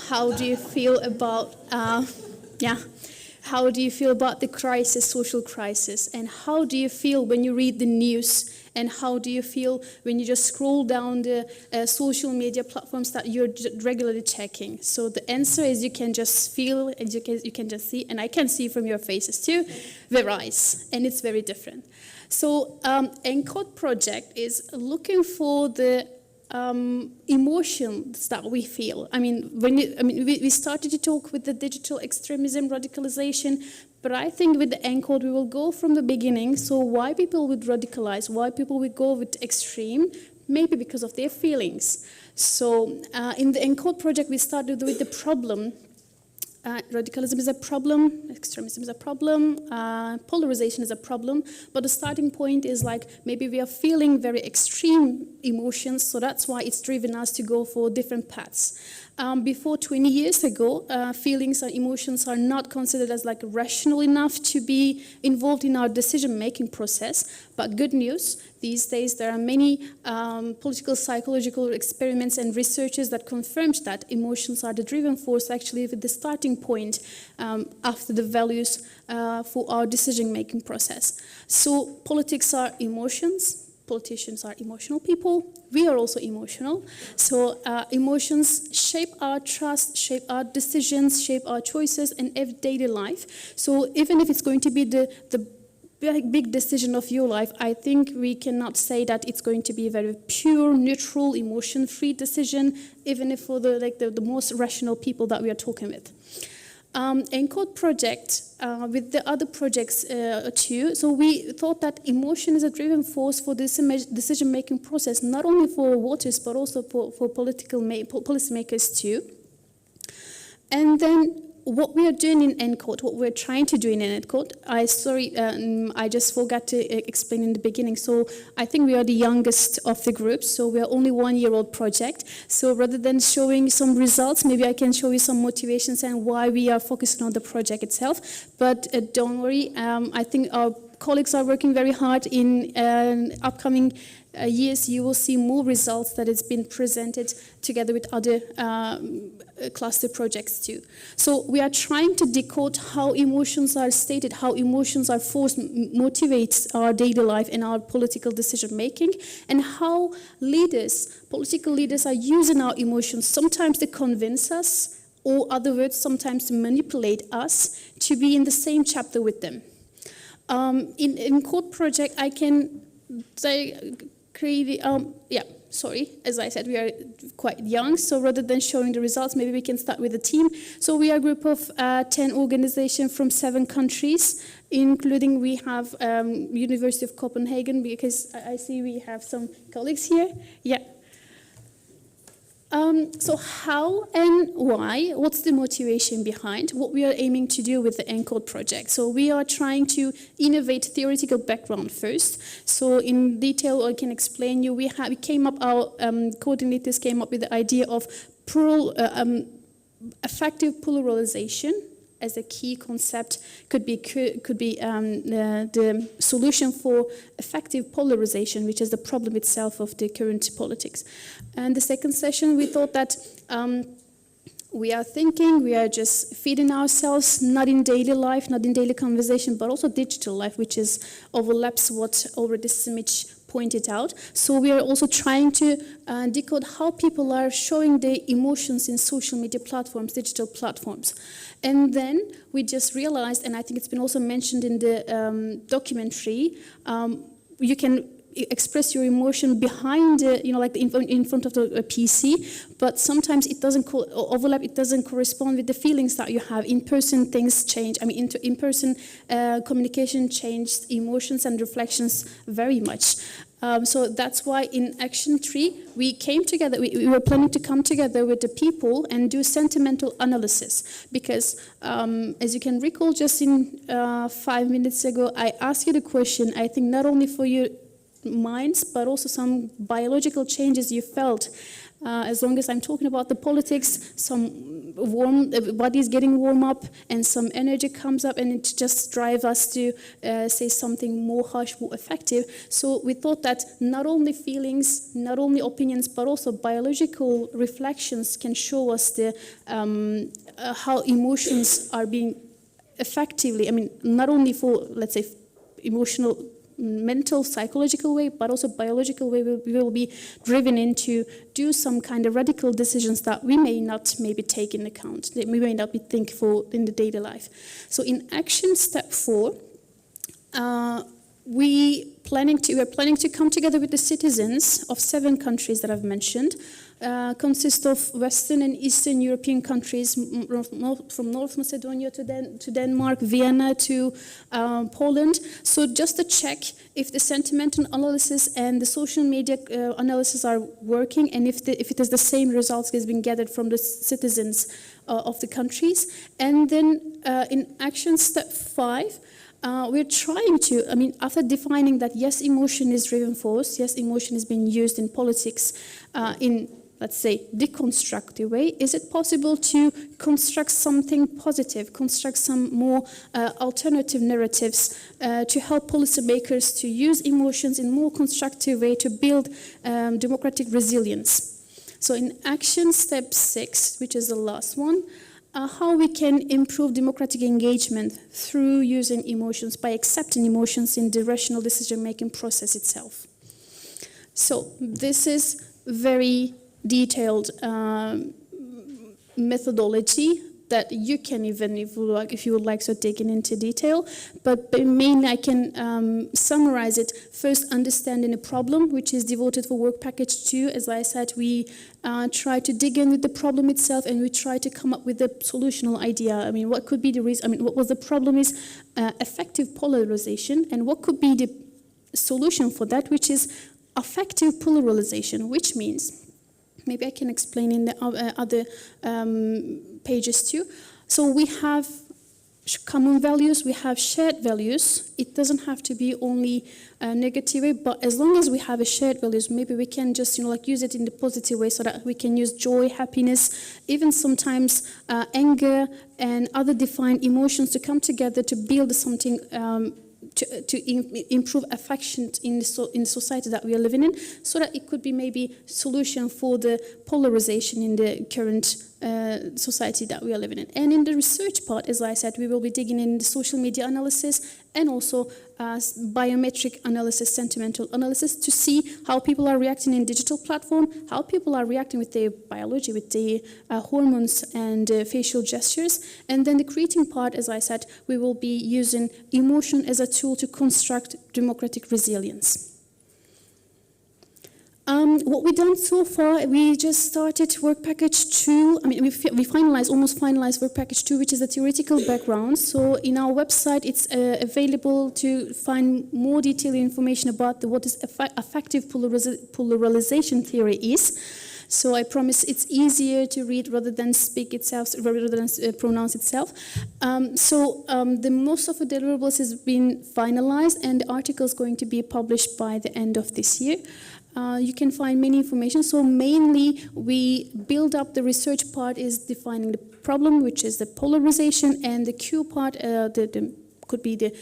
How do you feel about, how do you feel about the crisis, social crisis? And how do you feel when you read the news? And how do you feel when you just scroll down the social media platforms that you're regularly checking? So the answer is you can just feel, and you can just see, and I can see from your faces too, varies, and it's very different. So ENCODE project is looking for the emotions that we feel. We started to talk with the digital extremism, radicalization, but I think with the ENCODE we will go from the beginning. So why people would radicalize, why people would go with extreme, maybe because of their feelings. So in the ENCODE project we started with the problem. Radicalism is a problem, extremism is a problem, polarization is a problem, but the starting point is like maybe we are feeling very extreme emotions, so that's why it's driven us to go for different paths. Before 20 years ago, feelings and emotions are not considered as like rational enough to be involved in our decision-making process, but good news, these days there are many political psychological experiments and researches that confirms that emotions are the driving force actually with the starting point after the values for our decision-making process. So politics are emotions. Politicians are emotional people. We are also emotional. So emotions shape our trust, shape our decisions, shape our choices in everyday life. So even if it's going to be the big decision of your life, I think we cannot say that it's going to be a very pure, neutral, emotion-free decision, even if for the most rational people that we are talking with. ENCODE project, with the other projects too, so we thought that emotion is a driving force for this decision-making process, not only for voters, but also for policymakers too. And then what we are doing in ENCODE, what we're trying to do in ENCODE, I just forgot to explain in the beginning. So I think we are the youngest of the group, so we are only 1-year-old project. So rather than showing some results, maybe I can show you some motivations and why we are focusing on the project itself. But don't worry, I think our colleagues are working very hard. In upcoming years, you will see more results that has been presented together with other cluster projects too. So we are trying to decode how emotions are stated, how emotions are forced, motivates our daily life and our political decision making, and how leaders, political leaders, are using our emotions sometimes to convince us, or other words, sometimes to manipulate us to be in the same chapter with them. In code project, I can say, as I said, we are quite young, so rather than showing the results, maybe we can start with the team. So we are a group of 10 organizations from 7 countries, including we have University of Copenhagen, because I see we have some colleagues here. Yeah. So how and why, what's the motivation behind what we are aiming to do with the ENCODE project? So we are trying to innovate theoretical background first. So in detail, I can explain you, we came up, our coordinators came up with the idea of affective pluralization as a key concept, could be the solution for effective polarization, which is the problem itself of the current politics. And the second session, we thought that we are just feeding ourselves, not in daily life, not in daily conversation, but also digital life, which overlaps what already Simic pointed out. So we are also trying to decode how people are showing their emotions in social media platforms, digital platforms. And then we just realized, and I think it's been also mentioned in the documentary, you can express your emotion behind, like in front of the PC, but sometimes it doesn't overlap, it doesn't correspond with the feelings that you have. In-person things change. I mean, in-person communication changed emotions and reflections very much. So that's why in Action 3, we came together, we were planning to come together with the people and do sentimental analysis. Because as you can recall, just in 5 minutes ago, I asked you the question, I think not only for your minds, but also some biological changes you felt. As long as I'm talking about the politics, some bodies getting warm up and some energy comes up, and it just drives us to say something more harsh, more effective. So we thought that not only feelings, not only opinions, but also biological reflections can show us the how emotions are being effectively, I mean, not only for, let's say, emotional, mental, psychological way, but also biological way. We will be driven into do some kind of radical decisions that we may not maybe take in account, that we may not be thankful in the daily life. So in action step 4, we're planning to come together with the citizens of 7 countries that I've mentioned. Consist of Western and Eastern European countries, from North Macedonia to Denmark, Vienna to Poland. So just to check if the sentimental analysis and the social media analysis are working, and if it is the same results that has been gathered from the citizens of the countries. And then in action step 5, we're trying to, I mean, after defining that yes, emotion is driven force, yes, emotion is being used in politics in, let's say, deconstructive way, is it possible to construct something positive, construct some more alternative narratives to help policymakers to use emotions in more constructive way to build democratic resilience? So in action step 6, which is the last one, how we can improve democratic engagement through using emotions, by accepting emotions in the rational decision-making process itself. So this is very detailed methodology that you can even, if you would like, so dig into detail. But mainly I can summarize it. First, understanding the problem, which is devoted for work package 2. As I said, we try to dig in with the problem itself, and we try to come up with a solutional idea. I mean, what could be the reason? I mean, what was the problem is effective polarization, and what could be the solution for that, which is affective pluralization, which means, maybe I can explain in the other pages too. So we have common values, we have shared values. It doesn't have to be only a negative way, but as long as we have a shared values, maybe we can just, use it in the positive way, so that we can use joy, happiness, even sometimes anger and other defined emotions to come together to build something improve affection in the society that we are living in, so that it could be maybe solution for the polarization in the current society that we are living in. And in the research part, as I said, we will be digging in the social media analysis and also biometric analysis, sentimental analysis, to see how people are reacting in digital platform, how people are reacting with their biology, with their hormones and facial gestures. And then the creating part, as I said, we will be using emotion as a tool to construct democratic resilience. What we've done so far, we just started work package 2. I mean, we almost finalized work package 2, which is the theoretical background. So in our website, it's available to find more detailed information about what is affective polarization theory is. So I promise it's easier to read rather than speak itself, rather than pronounce itself. The most of the deliverables has been finalized, and the article is going to be published by the end of this year. You can find many information. So mainly we build up the research part is defining the problem, which is the polarization, and the Q part could be the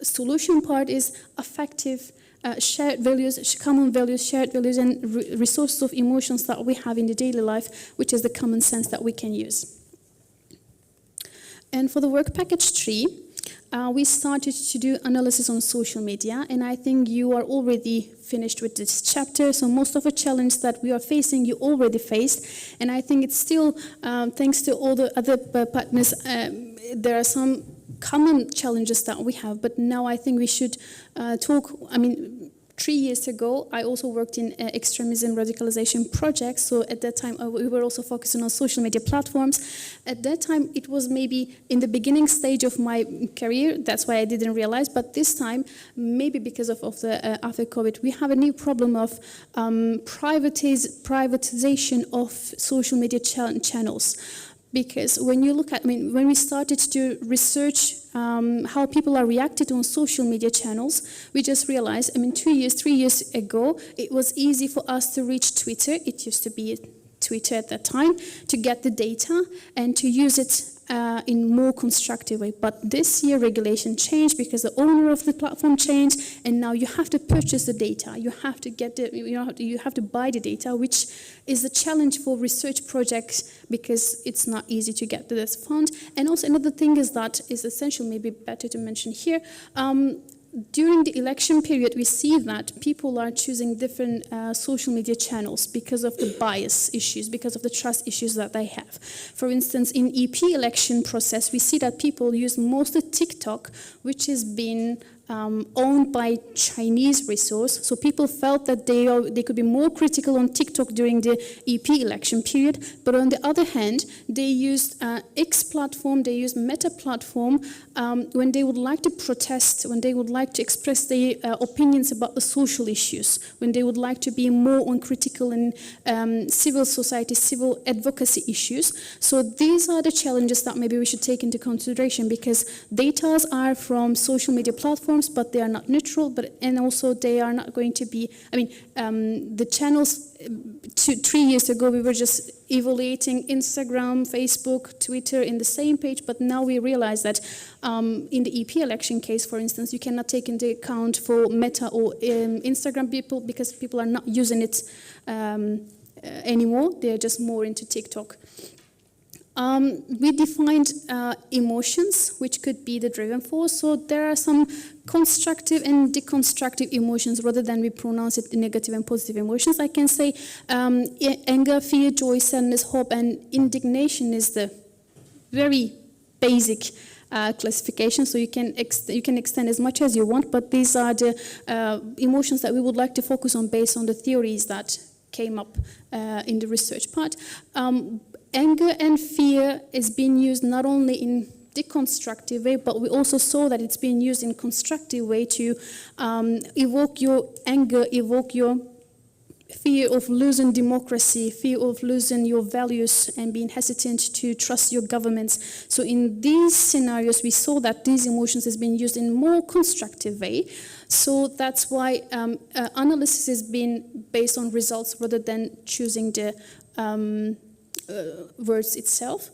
solution part is affective, shared values, common values, shared values, and resources of emotions that we have in the daily life, which is the common sense that we can use. And for the work package 3, we started to do analysis on social media, and I think you are already finished with this chapter. So most of the challenges that we are facing, you already faced, and I think it's still, thanks to all the other partners, there are some common challenges that we have, but now I think we should talk. 3 years ago, I also worked in extremism radicalization projects. So at that time, we were also focusing on social media platforms. At that time, it was maybe in the beginning stage of my career. That's why I didn't realize. But this time, maybe because of the after COVID, we have a new problem of privatization of social media channels. Because when you look at, when we started to research how people are reacted on social media channels, we just realized, 3 years ago, it was easy for us to reach Twitter. It used to be Twitter at that time, to get the data and to use it in more constructive way. But this year regulation changed because the owner of the platform changed, and now you have to purchase the data. You have to get you have to buy the data, which is a challenge for research projects because it's not easy to get this fund. And also another thing is that is essential, maybe better to mention here. During the election period, we see that people are choosing different social media channels because of the bias issues, because of the trust issues that they have. For instance, in EP election process, we see that people use mostly TikTok, which has been owned by Chinese resource. So people felt that they could be more critical on TikTok during the EP election period. But on the other hand, they used X platform, they used Meta platform when they would like to protest, when they would like to express their opinions about the social issues, when they would like to be more on critical and civil society, civil advocacy issues. So these are the challenges that maybe we should take into consideration, because data are from social media platforms, but they are not neutral, and also they are not going to be, the channels, 3 years ago we were just evaluating Instagram, Facebook, Twitter in the same page, but now we realize that in the EP election case, for instance, you cannot take into account for Meta or Instagram people, because people are not using it anymore. They're just more into TikTok. We defined emotions, which could be the driving force. So there are some constructive and deconstructive emotions, rather than we pronounce it negative and positive emotions. I can say anger, fear, joy, sadness, hope, and indignation is the very basic classification. So you can extend as much as you want, but these are the emotions that we would like to focus on based on the theories that came up in the research part. Anger and fear is being used not only in deconstructive way, but we also saw that it's being used in constructive way to evoke your anger, evoke your fear of losing democracy, fear of losing your values, and being hesitant to trust your governments. So in these scenarios, we saw that these emotions is being used in more constructive way. So that's why analysis has been based on results rather than choosing the words itself.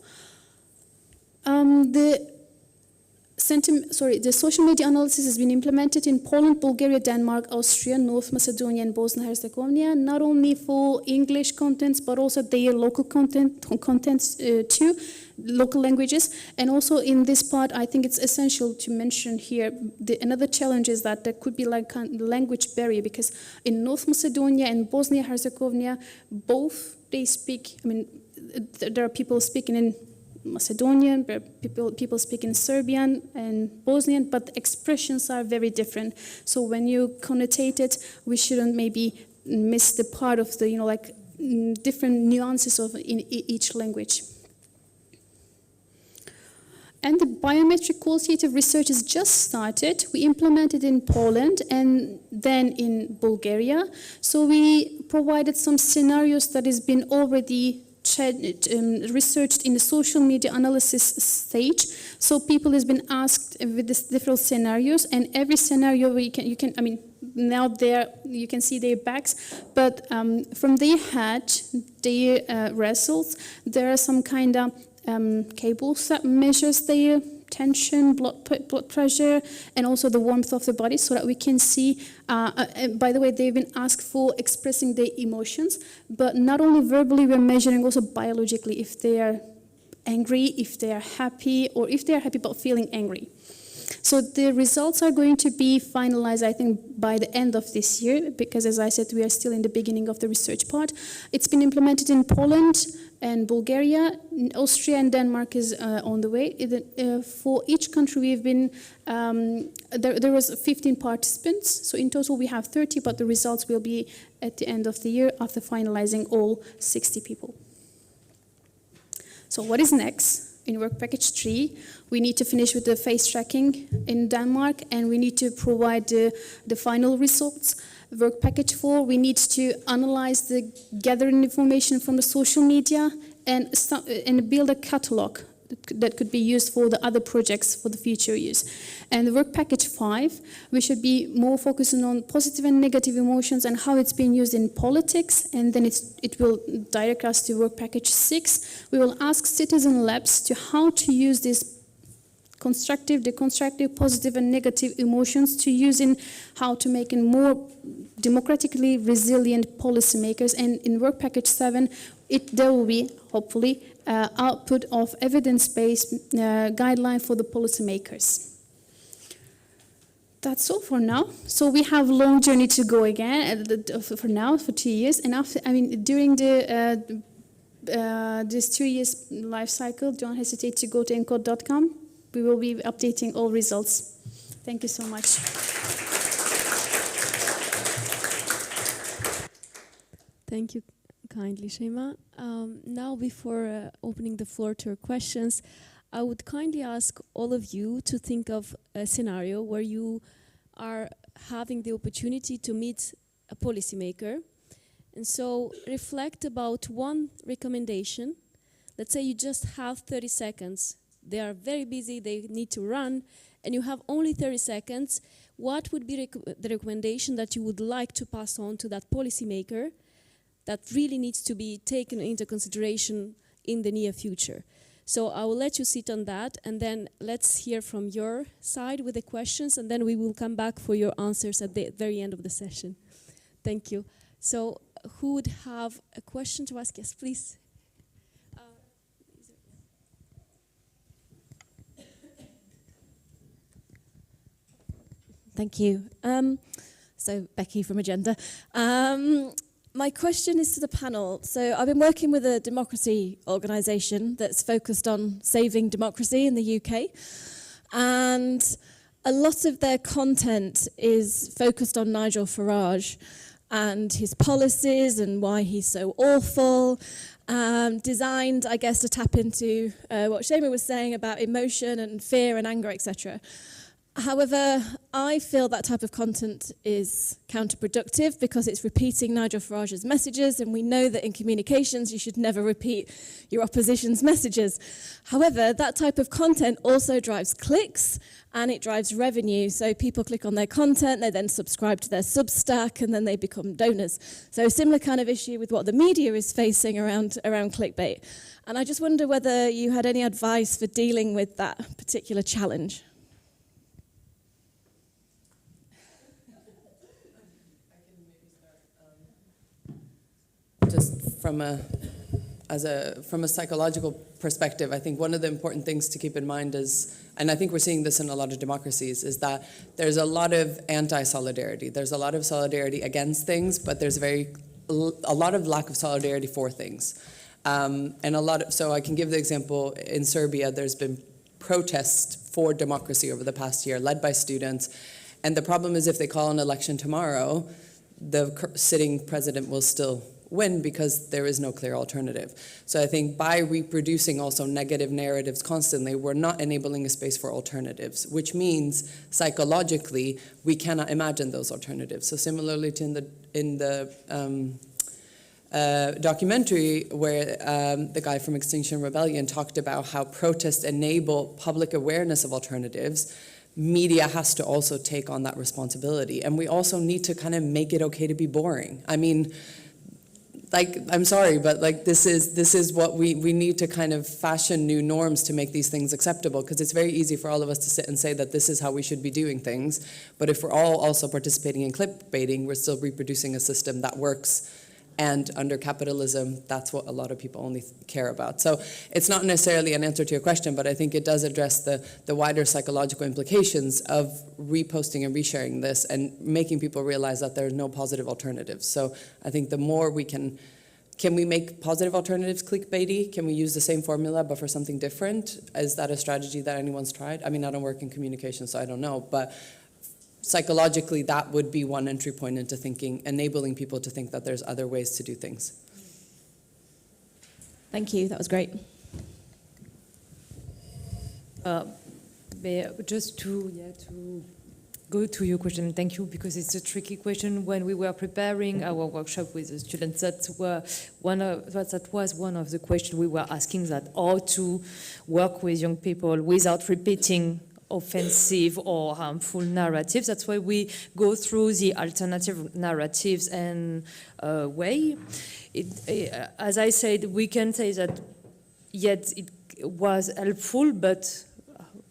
The the social media analysis has been implemented in Poland, Bulgaria, Denmark, Austria, North Macedonia, and Bosnia and Herzegovina, not only for English contents, but also their local contents too, local languages. And also in this part, I think it's essential to mention here, another challenge is that there could be like a language barrier, because in North Macedonia and Bosnia and Herzegovina, both they speak, there are people speaking in Macedonian, people speak in Serbian and Bosnian, but the expressions are very different. So when you connotate it, we shouldn't maybe miss the part of the, different nuances of in each language. And the biometric qualitative research has just started. We implemented in Poland and then in Bulgaria. So we provided some scenarios that has been already researched in the social media analysis stage. So people has been asked with these different scenarios, and every scenario now you can see their backs, but from their head, their results, there are some kind of cables that measures their tension, blood pressure, and also the warmth of the body, so that we can see, by the way, they've been asked for expressing their emotions, but not only verbally, we're measuring also biologically if they are angry, if they are happy, or if they are happy but feeling angry. So the results are going to be finalized, I think, by the end of this year, because as I said, we are still in the beginning of the research part. It's been implemented in Poland and Bulgaria. Austria and Denmark is on the way. For each country, we've been, there was 15 participants. So in total, we have 30, but the results will be at the end of the year after finalizing all 60 people. So what is next? In work package 3, we need to finish with the face tracking in Denmark, and we need to provide the final results. Work package 4, we need to analyze the gathering information from the social media and build a catalog that could be used for the other projects for the future use. And the work package 5, we should be more focusing on positive and negative emotions and how it's being used in politics, and then it will direct us to work package 6. We will ask citizen labs to how to use these constructive, deconstructive, positive and negative emotions to use in how to make in more democratically resilient policymakers. And in work package 7, there will be, hopefully, output of evidence-based guideline for the policymakers. That's all for now. So we have a long journey to go again for now, for 2 years. And after, during this 2 years life cycle, don't hesitate to go to encode.com. We will be updating all results. Thank you so much. Thank you kindly, Shema. Now, before opening the floor to your questions, I would kindly ask all of you to think of a scenario where you are having the opportunity to meet a policymaker. And so reflect about one recommendation. Let's say you just have 30 seconds. They are very busy, they need to run, and you have only 30 seconds. What would be the recommendation that you would like to pass on to that policymaker that really needs to be taken into consideration in the near future? So I will let you sit on that, and then let's hear from your side with the questions, and then we will come back for your answers at the very end of the session. Thank you. So who would have a question to ask? Yes, please. Thank you. So Becky from Agenda. My question is to the panel. So I've been working with a democracy organisation that's focused on saving democracy in the UK. And a lot of their content is focused on Nigel Farage and his policies and why he's so awful. Designed, I guess, to tap into what Shema was saying about emotion and fear and anger, etc. However, I feel that type of content is counterproductive because it's repeating Nigel Farage's messages, and we know that in communications you should never repeat your opposition's messages. However, that type of content also drives clicks and it drives revenue. So people click on their content, they then subscribe to their Substack, and then they become donors. So a similar kind of issue with what the media is facing around clickbait. And I just wonder whether you had any advice for dealing with that particular challenge. from a psychological perspective, I think one of the important things to keep in mind is, and I think we're seeing this in a lot of democracies, is that there's a lot of anti-solidarity. There's a lot of solidarity against things, but there's a lot of lack of solidarity for things. So I can give the example, in Serbia, there's been protests for democracy over the past year, led by students. And the problem is, if they call an election tomorrow, the sitting president will still win because there is no clear alternative. So I think by reproducing also negative narratives constantly, we're not enabling a space for alternatives, which means psychologically we cannot imagine those alternatives. So similarly to in the documentary where the guy from Extinction Rebellion talked about how protests enable public awareness of alternatives, media has to also take on that responsibility. And we also need to kind of make it okay to be boring. I mean, like, I'm sorry, but like this is what we need to kind of fashion new norms to make these things acceptable, because it's very easy for all of us to sit and say that this is how we should be doing things. But if we're all also participating in clickbaiting, we're still reproducing a system that works. And under capitalism, that's what a lot of people only care about. So it's not necessarily an answer to your question, but I think it does address the wider psychological implications of reposting and resharing this and making people realize that there are no positive alternatives. So I think the more we can we make positive alternatives clickbaity? Can we use the same formula but for something different? Is that a strategy that anyone's tried? I mean, I don't work in communication, so I don't know, but psychologically, that would be one entry point into thinking, enabling people to think that there's other ways to do things. Thank you, that was great. Just to go to your question, thank you, because it's a tricky question. When we were preparing our workshop with the students, that was one of the questions we were asking, that how to work with young people without repeating offensive or harmful narratives. That's why we go through the alternative narratives and way. As I said, we can say that yet it was helpful, but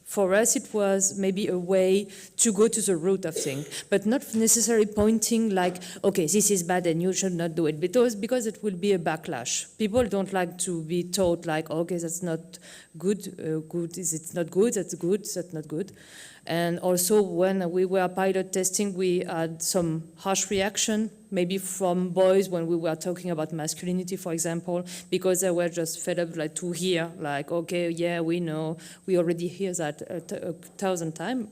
for us it was maybe a way to go to the root of things, but not necessarily pointing like, okay, this is bad and you should not do it, because it will be a backlash. People don't like to be told like, okay, that's not good, it's not good, that's not good. And also when we were pilot testing, we had some harsh reaction, maybe from boys when we were talking about masculinity, for example, because they were just fed up like to hear like, okay, yeah, we know, we already hear that 1,000 times.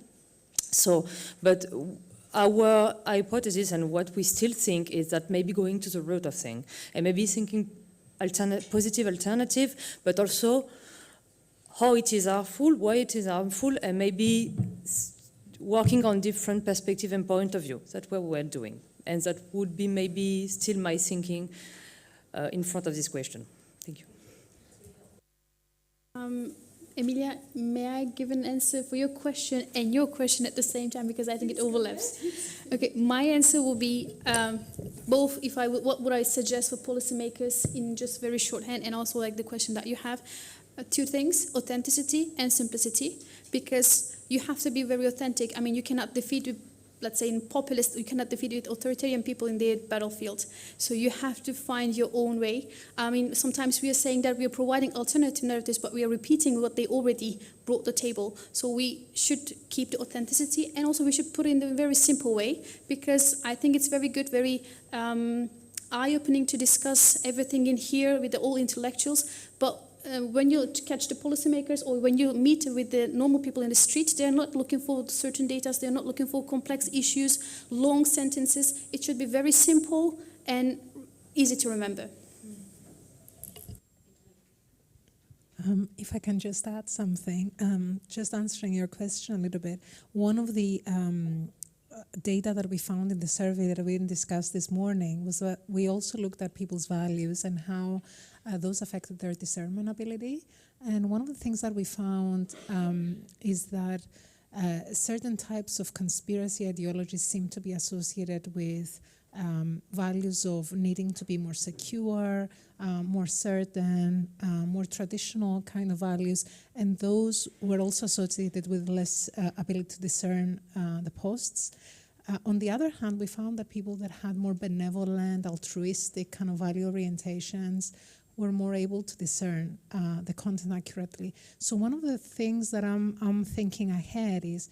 So, but our hypothesis and what we still think is that maybe going to the root of things and maybe thinking positive alternative, but also how it is harmful, why it is harmful, and maybe working on different perspective and point of view. That's what we're doing. And that would be maybe still my thinking in front of this question. Thank you. Emilia, may I give an answer for your question and your question at the same time, because I think it overlaps? Okay, my answer will be both. What would I suggest for policymakers in just very shorthand, and also like the question that you have. Two things: authenticity and simplicity, because you have to be very authentic. I mean, you cannot defeat, let's say in populist, you cannot defeat with authoritarian people in their battlefield. So you have to find your own way. I mean, sometimes we are saying that we are providing alternative narratives, but we are repeating what they already brought to the table. So we should keep the authenticity, and also we should put it in a very simple way, because I think it's very good, very eye-opening to discuss everything in here with all intellectuals, but when you catch the policymakers or when you meet with the normal people in the street, they're not looking for certain data, they're not looking for complex issues, long sentences. It should be very simple and easy to remember. If I can just add something, just answering your question a little bit. One of the data that we found in the survey that we didn't discuss this morning was that we also looked at people's values and how those affected their discernment ability. And one of the things that we found is that certain types of conspiracy ideologies seem to be associated with values of needing to be more secure, more certain, more traditional kind of values, and those were also associated with less ability to discern the posts. On the other hand, we found that people that had more benevolent, altruistic kind of value orientations were more able to discern the content accurately. So one of the things that I'm thinking ahead is,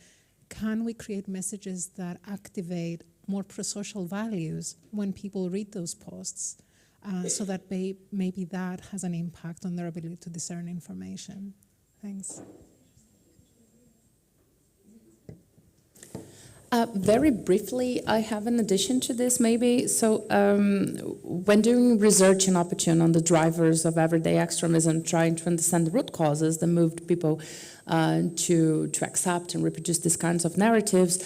can we create messages that activate more pro-social values when people read those posts, so that maybe that has an impact on their ability to discern information? Thanks. Very briefly, I have an addition to this maybe. So when doing research in OppAttune on the drivers of everyday extremism, trying to understand the root causes that moved people to accept and reproduce these kinds of narratives,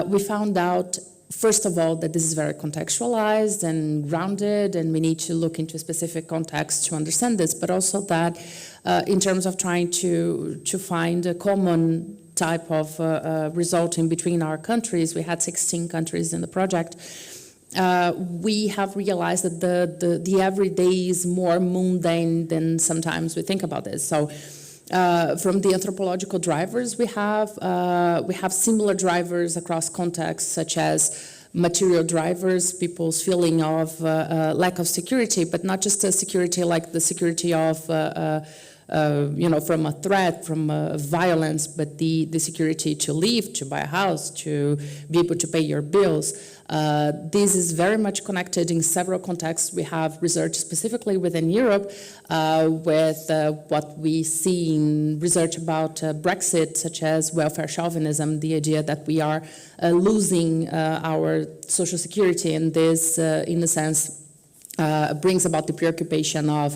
we found out, first of all, that this is very contextualized and grounded, and we need to look into a specific context to understand this, but also that in terms of trying to find a common type of result in between our countries, we had 16 countries in the project, we have realized that the everyday is more mundane than sometimes we think about this. So from the anthropological drivers, we have similar drivers across contexts, such as material drivers, people's feeling of lack of security, but not just a security like the security of from a threat, from violence, but the security to live, to buy a house, to be able to pay your bills. This is very much connected in several contexts. We have research specifically within Europe with what we see in research about Brexit, such as welfare chauvinism, the idea that we are losing our social security, and this, in a sense, brings about the preoccupation of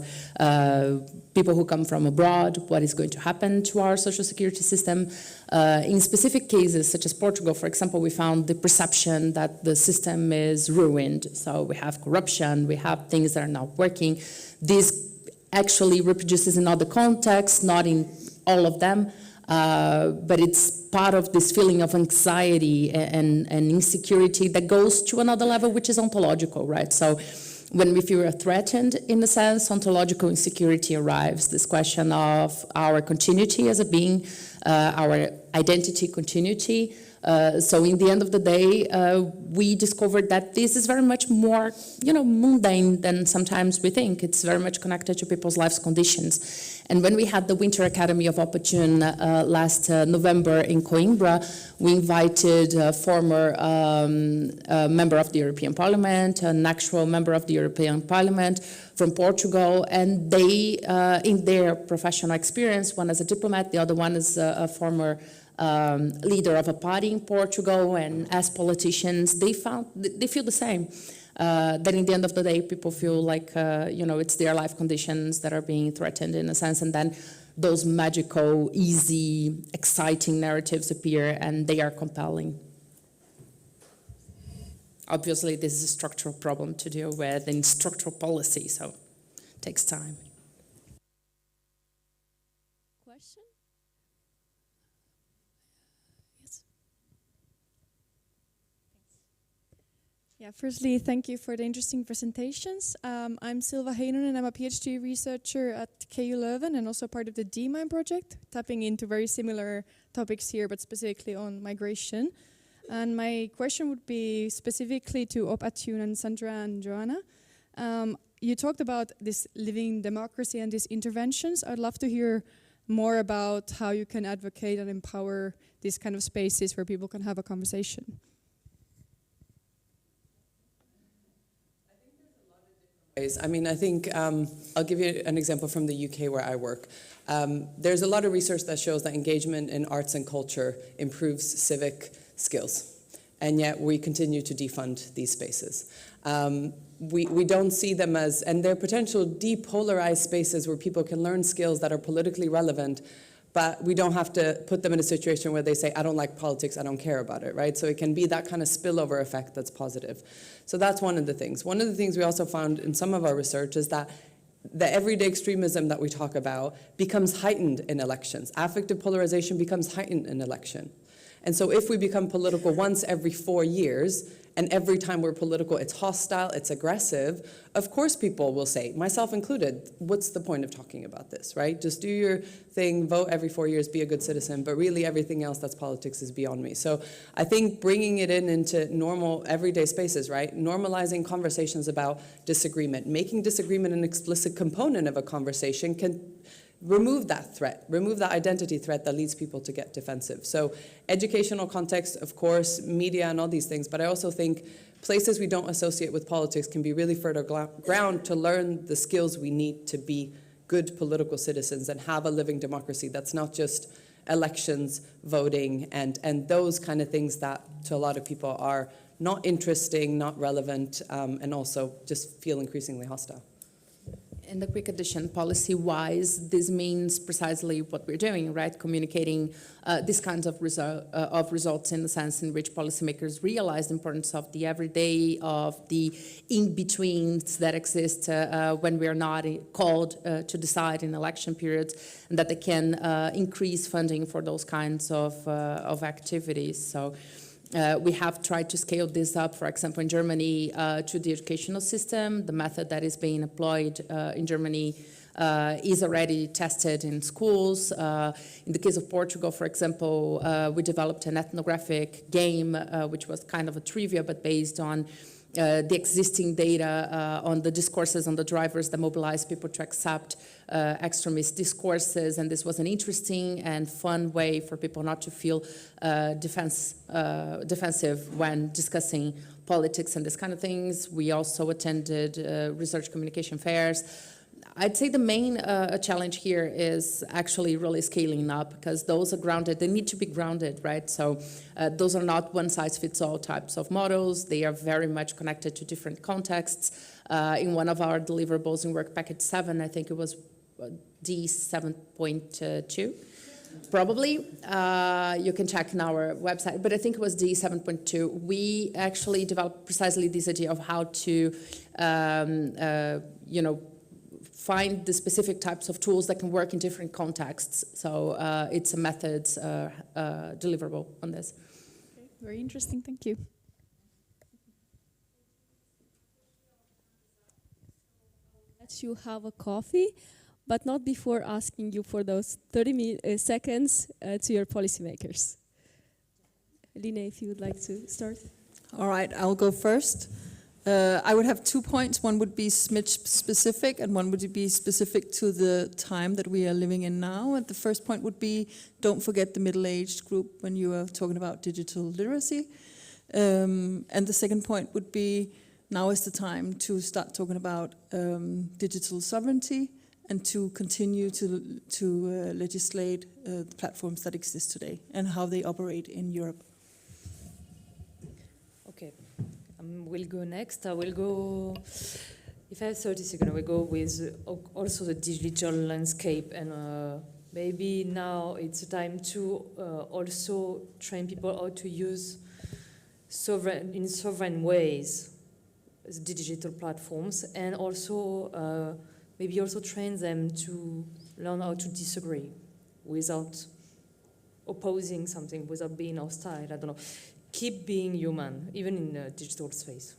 people who come from abroad, what is going to happen to our social security system. In specific cases, such as Portugal, for example, we found the perception that the system is ruined. So we have corruption, we have things that are not working. This actually reproduces in other contexts, not in all of them, but it's part of this feeling of anxiety and insecurity that goes to another level, which is ontological, right? So when we feel threatened, in a sense, ontological insecurity arrives. This question of our continuity as a being, our identity continuity. So in the end of the day, we discovered that this is very much more, mundane than sometimes we think. It's very much connected to people's lives conditions. And when we had the Winter Academy of OppAttune last November in Coimbra, we invited a former member of the European Parliament, an actual member of the European Parliament from Portugal, and they, in their professional experience, one as a diplomat, the other one is a former leader of a party in Portugal, and as politicians, they feel the same. That in the end of the day, people feel like, it's their life conditions that are being threatened in a sense, and then those magical, easy, exciting narratives appear, and they are compelling. Obviously, this is a structural problem to deal with in structural policy, so it takes time. Question? Yes. Yeah, firstly, thank you for the interesting presentations. I'm Silva Heinonen, and I'm a PhD researcher at KU Leuven and also part of the DMIME project, tapping into very similar topics here, but specifically on migration. And my question would be specifically to OppAttune and Sandra and Joana. You talked about this living democracy and these interventions. I'd love to hear more about how you can advocate and empower these kind of spaces where people can have a conversation. I think I'll give you an example from the UK where I work. There's a lot of research that shows that engagement in arts and culture improves civic skills, and yet we continue to defund these spaces. We don't see them as, and they're potential depolarized spaces where people can learn skills that are politically relevant, but we don't have to put them in a situation where they say, I don't like politics, I don't care about it, right? So it can be that kind of spillover effect that's positive. So that's one of the things. One of the things we also found in some of our research is that the everyday extremism that we talk about becomes heightened in elections. Affective polarization becomes heightened in election. And so if we become political once every 4 years, and every time we're political, it's hostile, it's aggressive, of course people will say, myself included, what's the point of talking about this, right? Just do your thing, vote every 4 years, be a good citizen, but really everything else that's politics is beyond me. So I think bringing it into normal, everyday spaces, right? Normalizing conversations about disagreement, making disagreement an explicit component of a conversation can remove that threat, remove that identity threat that leads people to get defensive. So educational context, of course, media and all these things, but I also think places we don't associate with politics can be really fertile ground to learn the skills we need to be good political citizens and have a living democracy that's not just elections, voting, and those kind of things that to a lot of people are not interesting, not relevant, and also just feel increasingly hostile. In the quick addition, policy-wise, this means precisely what we're doing, right? Communicating these kinds of results in the sense in which policymakers realize the importance of the everyday, of the in-betweens that exist when we are not called to decide in election periods, and that they can increase funding for those kinds of activities. So. We have tried to scale this up, for example, in Germany to the educational system. The method that is being employed in Germany is already tested in schools. In the case of Portugal, for example, we developed an ethnographic game, which was kind of a trivia, but based on the existing data on the discourses on the drivers that mobilize people to accept extremist discourses, and this was an interesting and fun way for people not to feel defensive when discussing politics and this kind of things. We also attended research communication fairs. I'd say the main challenge here is actually really scaling up, because those are grounded, they need to be grounded, right? So those are not one-size-fits-all types of models. They are very much connected to different contexts. In one of our deliverables in Work Package 7, I think it was D7.2, probably. You can check on our website, but I think it was D7.2. We actually developed precisely this idea of how to, find the specific types of tools that can work in different contexts. So it's a methods deliverable on this. Okay, very interesting, thank you. Let you have a coffee, but not before asking you for those 30 seconds to your policymakers. Lina, if you would like to start. All right, I'll go first. I would have 2 points. One would be SMITch specific, and one would be specific to the time that we are living in now. And the first point would be, don't forget the middle-aged group when you are talking about digital literacy. And the second point would be, now is the time to start talking about digital sovereignty and to continue to legislate the platforms that exist today and how they operate in Europe. Okay. We'll go next. I will go, if I have 30 seconds, I will go with also the digital landscape, and maybe now it's a time to also train people how to use sovereign ways the digital platforms, and also maybe also train them to learn how to disagree without opposing something, without being hostile. I don't know. Keep being human, even in a digital space.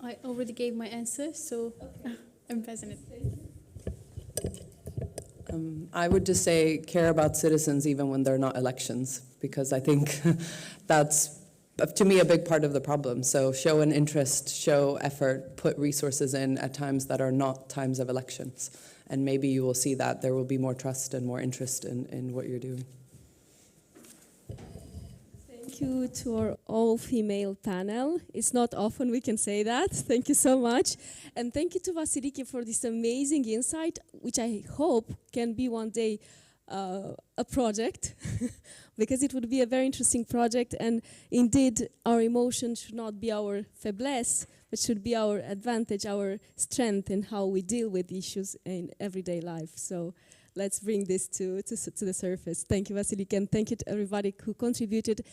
I already gave my answer, so okay. I'm passing it. I would just say care about citizens even when they're not elections, because I think that's, to me, a big part of the problem. So show an interest, show effort, put resources in at times that are not times of elections. And maybe you will see that there will be more trust and more interest in what you're doing. Thank you to our all-female panel. It's not often we can say that. Thank you so much. And thank you to Vasiliki for this amazing insight, which I hope can be one day a project, because it would be a very interesting project. And indeed, our emotion should not be our faiblesse, but should be our advantage, our strength in how we deal with issues in everyday life. So let's bring this to the surface. Thank you, Vasiliki, and thank you to everybody who contributed.